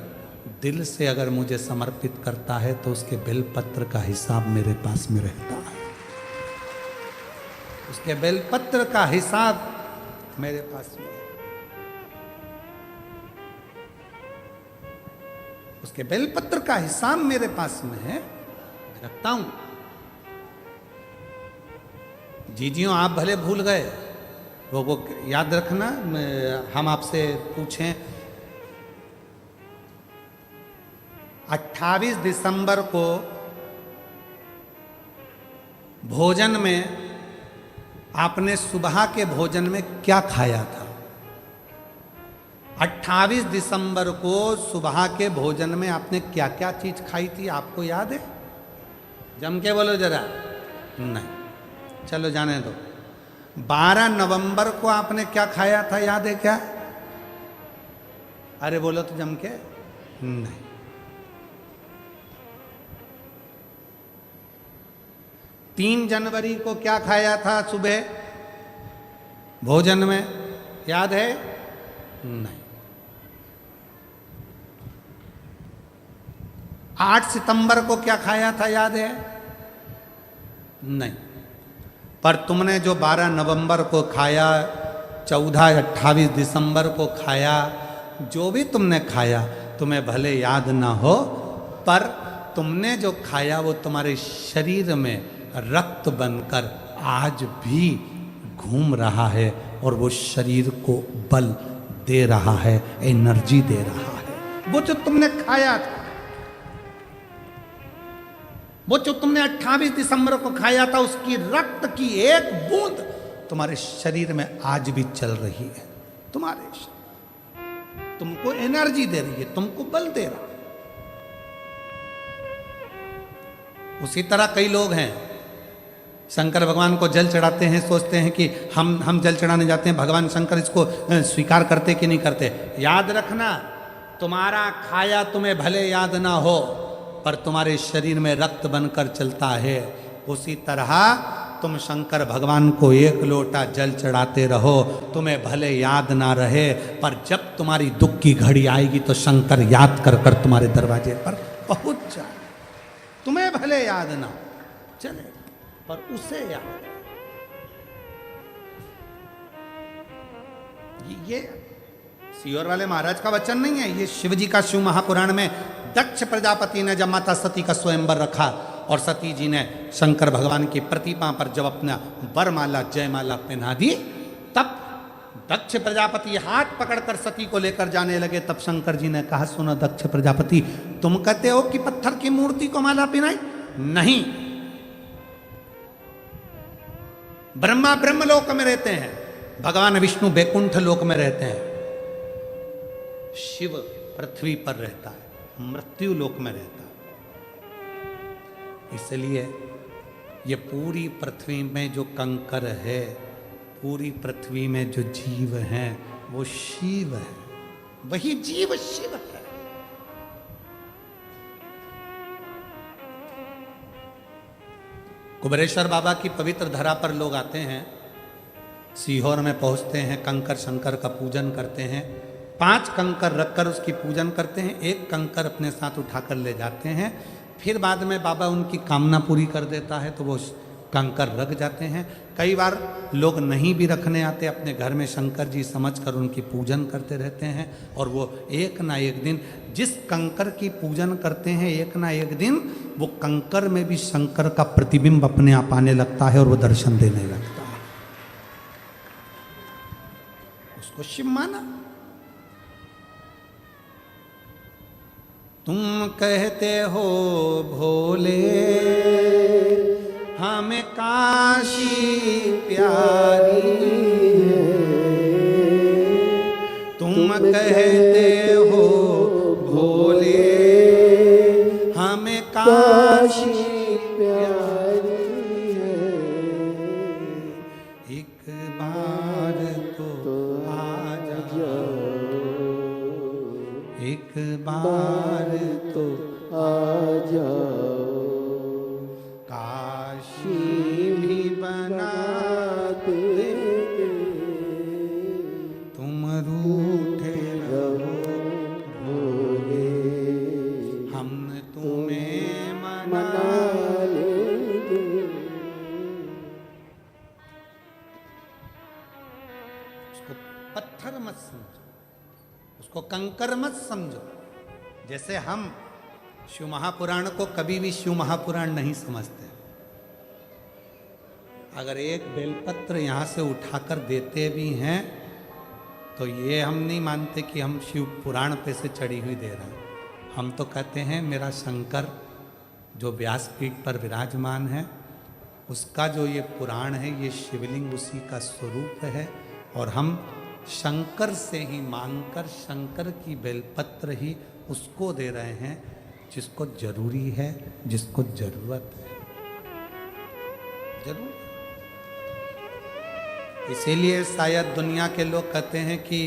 दिल से अगर मुझे समर्पित करता है तो उसके बेलपत्र का हिसाब मेरे पास में रहता है। उसके बेलपत्र का हिसाब मेरे पास में है। उसके बेलपत्र का हिसाब मेरे पास में है, रखता हूं। जीजियों, आप भले भूल गए, वो याद रखना। हम आपसे पूछें, 28 दिसंबर को भोजन में आपने सुबह के भोजन में क्या खाया था? 28 दिसंबर को सुबह के भोजन में आपने क्या क्या चीज खाई थी, आपको याद है? जम के बोलो जरा। नहीं, चलो जाने दो। 12 नवंबर को आपने क्या खाया था, याद है क्या? अरे बोलो तो जम के। नहीं। 3 जनवरी को क्या खाया था सुबह भोजन में, याद है? नहीं। 8 सितंबर को क्या खाया था, याद है? नहीं। पर तुमने जो 12 नवंबर को खाया, 14, 28 दिसंबर को खाया, जो भी तुमने खाया, तुम्हें भले याद ना हो, पर तुमने जो खाया वो तुम्हारे शरीर में रक्त बनकर आज भी घूम रहा है और वो शरीर को बल दे रहा है, एनर्जी दे रहा है। वो जो तुमने खाया था, वो जो तुमने 28 दिसंबर को खाया था, उसकी रक्त की एक बूंद तुम्हारे शरीर में आज भी चल रही है। तुम्हारे शरीर तुमको एनर्जी दे रही है, तुमको बल दे रहा है। उसी तरह कई लोग हैं, शंकर भगवान को जल चढ़ाते हैं, सोचते हैं कि हम जल चढ़ाने जाते हैं, भगवान शंकर इसको स्वीकार करते कि नहीं करते। याद रखना, तुम्हारा खाया तुम्हें भले याद ना हो, पर तुम्हारे शरीर में रक्त बनकर चलता है। उसी तरह तुम शंकर भगवान को 1 लोटा जल चढ़ाते रहो, तुम्हें भले याद ना रहे, पर जब तुम्हारी दुख की घड़ी आएगी तो शंकर याद कर कर तुम्हारे दरवाजे पर पहुंच जाए। तुम्हें भले याद ना चले, पर उसे याद। ये सीहोर वाले महाराज का वचन नहीं है, ये शिव जी का शिव महापुराण में दक्ष प्रजापति ने जब माता सती का स्वयंवर रखा और सती जी ने शंकर भगवान की प्रतिमा पर जब अपना वरमाला जयमाला पहना दी, तब दक्ष प्रजापति हाथ पकड़कर सती को लेकर जाने लगे। तब शंकर जी ने कहा, सुनो दक्ष प्रजापति, तुम कहते हो कि पत्थर की मूर्ति को माला पहनाई? नहीं, ब्रह्मा ब्रह्मलोक में रहते हैं, भगवान विष्णु बैकुंठ लोक में रहते हैं, शिव पृथ्वी पर रहता है, मृत्यु लोक में रहता है। इसलिए ये पूरी पृथ्वी में जो कंकर है, पूरी पृथ्वी में जो जीव हैं, वो शिव है, वही जीव शिव है। कुबेरेश्वर बाबा की पवित्र धरा पर लोग आते हैं, सीहोर में पहुंचते हैं, कंकर शंकर का पूजन करते हैं, 5 कंकर रखकर उसकी पूजन करते हैं, 1 कंकर अपने साथ उठाकर ले जाते हैं। फिर बाद में बाबा उनकी कामना पूरी कर देता है तो वो कंकर रख जाते हैं। कई बार लोग नहीं भी रखने आते, अपने घर में शंकर जी समझकर उनकी पूजन करते रहते हैं, और वो एक ना एक दिन जिस कंकर की पूजन करते हैं, एक ना एक दिन वो कंकर में भी शंकर का प्रतिबिंब अपने आप आने लगता है और वो दर्शन देने लगता है। उसको शिव माना। तुम कहते हो भोले हमें काशी प्यारी है, तुम कहते हो भोले हमें काशी प्यारी है, एक बार तो आ जाओ, एक बार तो आ जाओ, काशी भी बना देंगे, तुम रूठे रहो भोले, हम तुम्हें मना लेंगे। उसको पत्थर मत समझो, उसको कंकर मत समझो। जैसे हम शिव महापुराण को कभी भी शिव महापुराण नहीं समझते। अगर एक बेलपत्र यहाँ से उठाकर देते भी हैं तो ये हम नहीं मानते कि हम शिव पुराण पे से चढ़ी हुई दे रहे हैं। हम तो कहते हैं मेरा शंकर जो व्यासपीठ पर विराजमान है, उसका जो ये पुराण है, ये शिवलिंग उसी का स्वरूप है, और हम शंकर से ही मांगकर शंकर की बेलपत्र ही उसको दे रहे हैं जिसको जरूरी है, जिसको जरूरत है। जरूर इसीलिए शायद दुनिया के लोग कहते हैं कि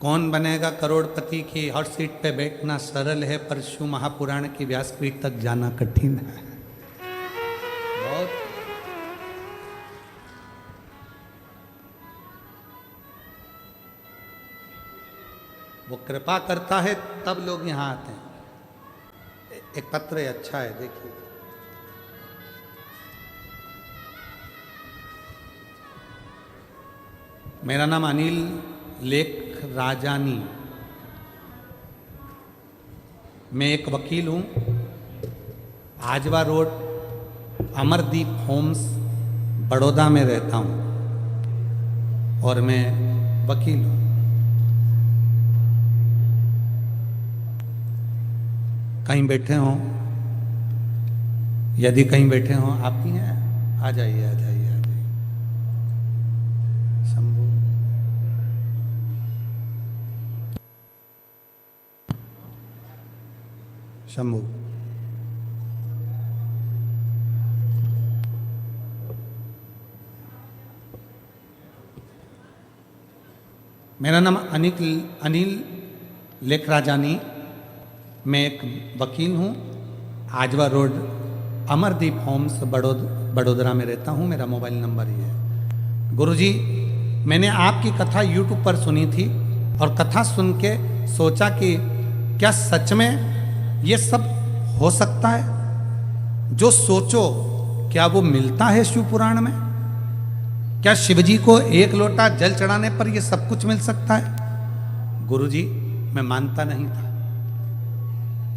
कौन बनेगा करोड़पति की हर सीट पे बैठना सरल है, पर शिव महापुराण की व्यासपीठ तक जाना कठिन है। बहुत वो कृपा करता है तब लोग यहाँ आते हैं। एक पत्र अच्छा है, देखिए। मेरा नाम अनिल लेख राजानी, मैं एक वकील हूँ। आजवा रोड अमरदीप होम्स बड़ौदा में रहता हूँ और मैं वकील हूँ। कहीं बैठे हों, यदि कहीं बैठे हों, आप भी हैं, आ जाइए आ जाइए आ जाइए। शंभू शंभू मेरा नाम अनिल लेखराजानी, मैं एक वकील हूँ। आजवा रोड अमरदीप होम्स बड़ोदरा में रहता हूँ। मेरा मोबाइल नंबर ये है। गुरुजी, मैंने आपकी कथा यूट्यूब पर सुनी थी और कथा सुन के सोचा कि क्या सच में ये सब हो सकता है? जो सोचो क्या वो मिलता है शिव पुराण में? क्या शिवजी को एक लोटा जल चढ़ाने पर ये सब कुछ मिल सकता है? गुरुजी, मैं मानता नहीं था।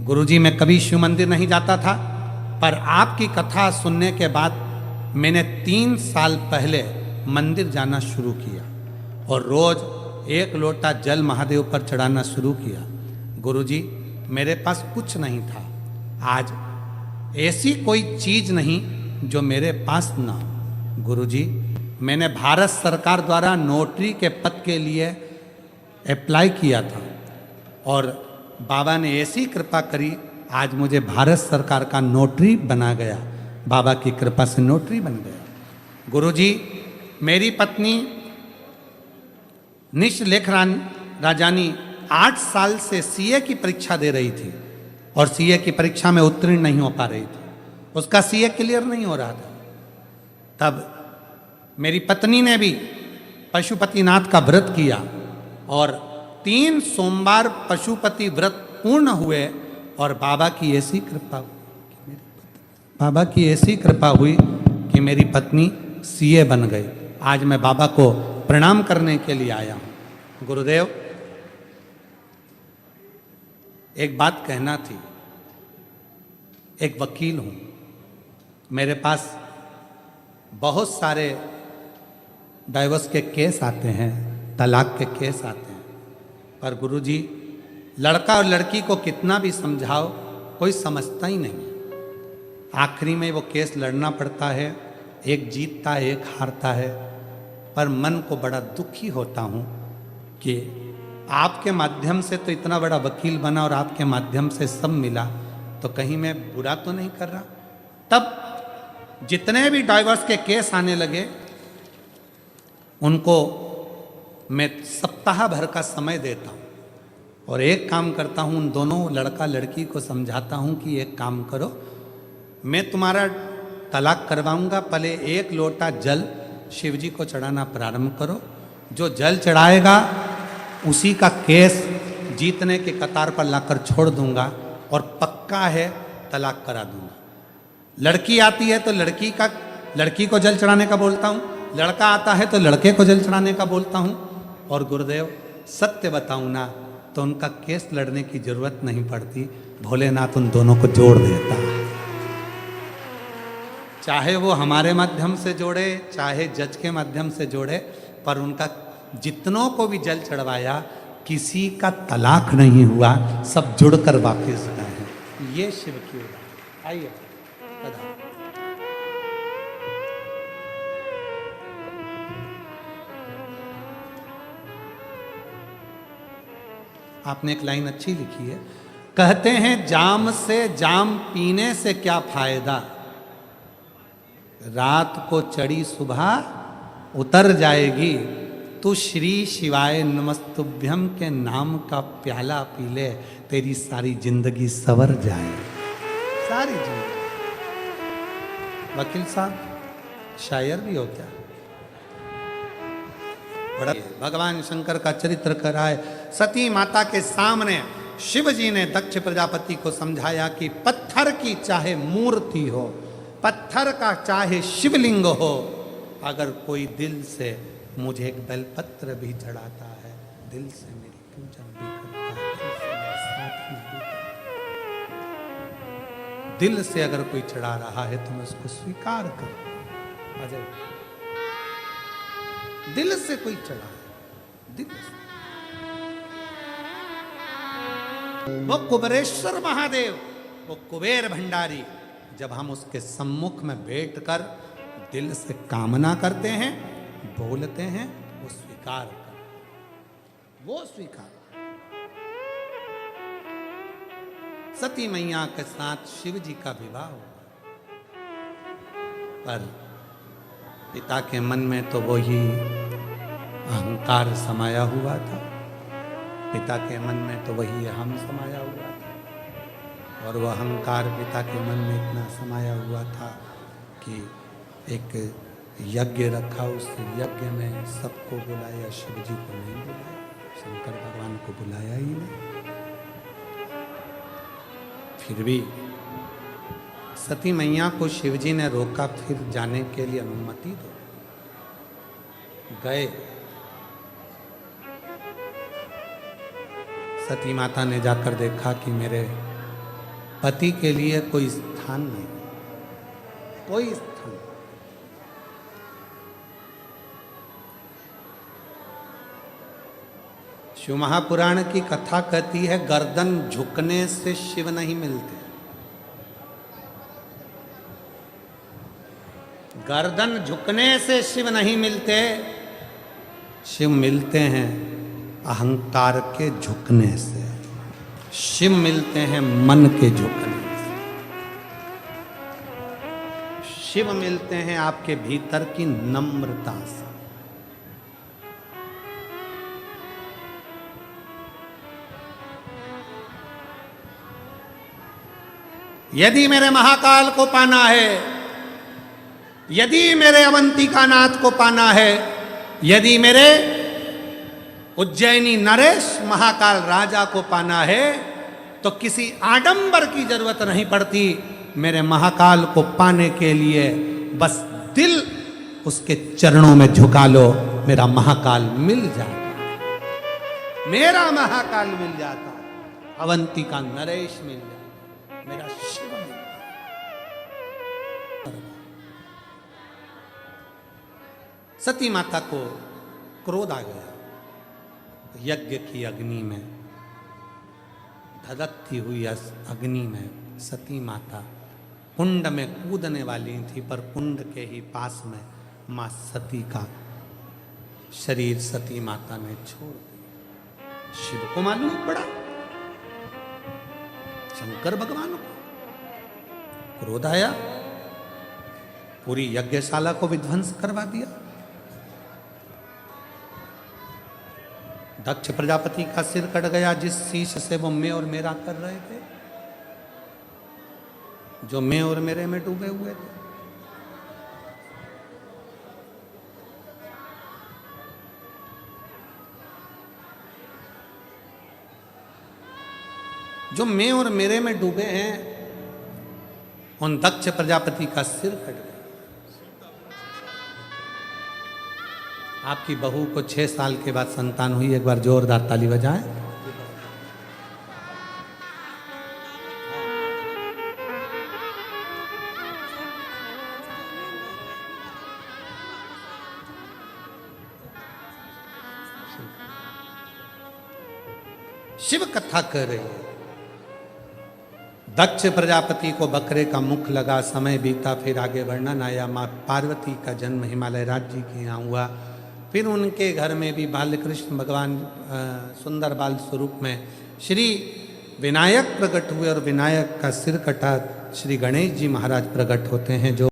गुरुजी, मैं कभी शिव मंदिर नहीं जाता था, पर आपकी कथा सुनने के बाद मैंने 3 साल पहले मंदिर जाना शुरू किया और रोज एक लोटा जल महादेव पर चढ़ाना शुरू किया। गुरुजी, मेरे पास कुछ नहीं था। आज ऐसी कोई चीज नहीं जो मेरे पास ना हो। गुरुजी, मैंने भारत सरकार द्वारा नोटरी के पद के लिए अप्लाई किया था और बाबा ने ऐसी कृपा करी, आज मुझे भारत सरकार का नोटरी बना गया। बाबा की कृपा से नोटरी बन गया। गुरुजी, मेरी पत्नी निश लेख राजानी 8 साल से सीए की परीक्षा दे रही थी और सीए की परीक्षा में उत्तीर्ण नहीं हो पा रही थी। उसका सीए क्लियर नहीं हो रहा था। तब मेरी पत्नी ने भी पशुपतिनाथ का व्रत किया और 3 सोमवार पशुपति व्रत पूर्ण हुए और बाबा की ऐसी कृपा हुई, बाबा की ऐसी कृपा हुई कि मेरी पत्नी सीए बन गई। आज मैं बाबा को प्रणाम करने के लिए आया हूँ। गुरुदेव, एक बात कहना थी। एक वकील हूँ, मेरे पास बहुत सारे डाइवोर्स के केस आते हैं, तलाक के केस आते हैं, पर गुरुजी लड़का और लड़की को कितना भी समझाओ कोई समझता ही नहीं। आखिरी में वो केस लड़ना पड़ता है, एक जीतता है एक हारता है। पर मन को बड़ा दुखी होता हूँ कि आपके माध्यम से तो इतना बड़ा वकील बना और आपके माध्यम से सब मिला, तो कहीं मैं बुरा तो नहीं कर रहा। तब जितने भी डाइवोर्स के केस आने लगे उनको मैं सप्ताह भर का समय देता हूँ और एक काम करता हूँ, उन दोनों लड़का लड़की को समझाता हूँ कि एक काम करो, मैं तुम्हारा तलाक करवाऊंगा, पहले 1 लोटा जल शिव जी को चढ़ाना प्रारंभ करो। जो जल चढ़ाएगा उसी का केस जीतने के कतार पर लाकर छोड़ दूंगा और पक्का है तलाक करा दूंगा। लड़की आती है तो लड़की को जल चढ़ाने का बोलता हूँ, लड़का आता है तो लड़के को जल चढ़ाने का बोलता हूँ। और गुरुदेव सत्य बताऊँ ना तो उनका केस लड़ने की जरूरत नहीं पड़ती, भोलेनाथ उन दोनों को जोड़ देता है। चाहे वो हमारे माध्यम से जोड़े चाहे जज के माध्यम से जोड़े, पर उनका जितनों को भी जल चढ़वाया किसी का तलाक नहीं हुआ, सब जुड़कर वापस गए हैं। ये शिव की उदाहरण। आइए बधाई। आपने एक लाइन अच्छी लिखी है, कहते हैं जाम से जाम पीने से क्या फायदा, रात को चढ़ी सुबह उतर जाएगी, तू श्री शिवाय नमस्तुभ्यम के नाम का प्याला पी ले, तेरी सारी जिंदगी सवर जाए। सारी जिंदगी। वकील साहब शायर भी हो क्या? बड़ा भगवान शंकर का चरित्र कराए। सती माता के सामने शिव जी ने दक्ष प्रजापति को समझाया कि पत्थर की चाहे मूर्ति हो, पत्थर का चाहे शिवलिंग हो, अगर कोई दिल से मुझे एक बेलपत्र भी चढ़ाता है, दिल से मेरी पूजन भी करता है, दिल से मेरे साथ में भी करता है, दिल से अगर कोई चढ़ा रहा है तो मैं उसको स्वीकार करूं। अजय, दिल से कोई चढ़ा है, दिल से। वो कुबेरेश्वर महादेव, वो कुबेर भंडारी, जब हम उसके सम्मुख में बैठकर दिल से कामना करते हैं, बोलते हैं, वो स्वीकार कर, वो स्वीकार। सती मैया के साथ शिव जी का विवाह हुआ, पर पिता के मन में तो वही अहंकार समाया हुआ था, पिता के मन में तो वही हम समाया हुआ था। और वह अहंकार पिता के मन में इतना समाया हुआ था कि एक यज्ञ रखा, उस यज्ञ में सबको बुलाया, शिव जी को नहीं बुलाया, शंकर भगवान को बुलाया ही नहीं। फिर भी सती मैया को शिव जी ने रोका, फिर जाने के लिए अनुमति दो। गए, सती माता ने जाकर देखा कि मेरे पति के लिए कोई स्थान नहीं, कोई स्थान। शिव महापुराण की कथा कहती है, गर्दन झुकने से शिव नहीं मिलते, गर्दन झुकने से शिव नहीं मिलते, शिव मिलते हैं अहंकार के झुकने से, शिव मिलते हैं मन के झुकने से, शिव मिलते हैं आपके भीतर की नम्रता से। यदि मेरे महाकाल को पाना है, यदि मेरे अवंतिका नाथ को पाना है, यदि मेरे उज्जैनी नरेश महाकाल राजा को पाना है तो किसी आडंबर की जरूरत नहीं पड़ती। मेरे महाकाल को पाने के लिए बस दिल उसके चरणों में झुका लो, मेरा महाकाल मिल जाता, मेरा महाकाल मिल जाता, अवंती का नरेश मिल जाता, मेरा शिव मिल जाता। सती माता को क्रोध आ गया। यज्ञ की अग्नि में, धधकती हुई अग्नि में सती माता कुंड में कूदने वाली थी, पर कुंड के ही पास में मां सती का शरीर सती माता ने छोड़ दिया। शिव को मालूम पड़ा, शंकर भगवान को क्रोध आया, पूरी यज्ञशाला को विध्वंस करवा दिया। दक्ष प्रजापति का सिर कट गया, जिस शीश से वो मैं और मेरा कर रहे थे, जो मैं और मेरे में डूबे हुए थे। जो मैं और मेरे में डूबे हैं, उन दक्ष प्रजापति का सिर कट गया। आपकी बहू को 6 साल के बाद संतान हुई, एक बार जोरदार ताली बजाएं। शिव कथा कर रही है। दक्ष प्रजापति को बकरे का मुख लगा, समय बीता, फिर आगे वर्णन आया। माँ पार्वती का जन्म हिमालय राज्य के यहाँ हुआ। फिर उनके घर में भी बालकृष्ण भगवान सुंदर बाल स्वरूप में श्री विनायक प्रकट हुए और विनायक का सिर कटा श्री गणेश जी महाराज प्रकट होते हैं, जो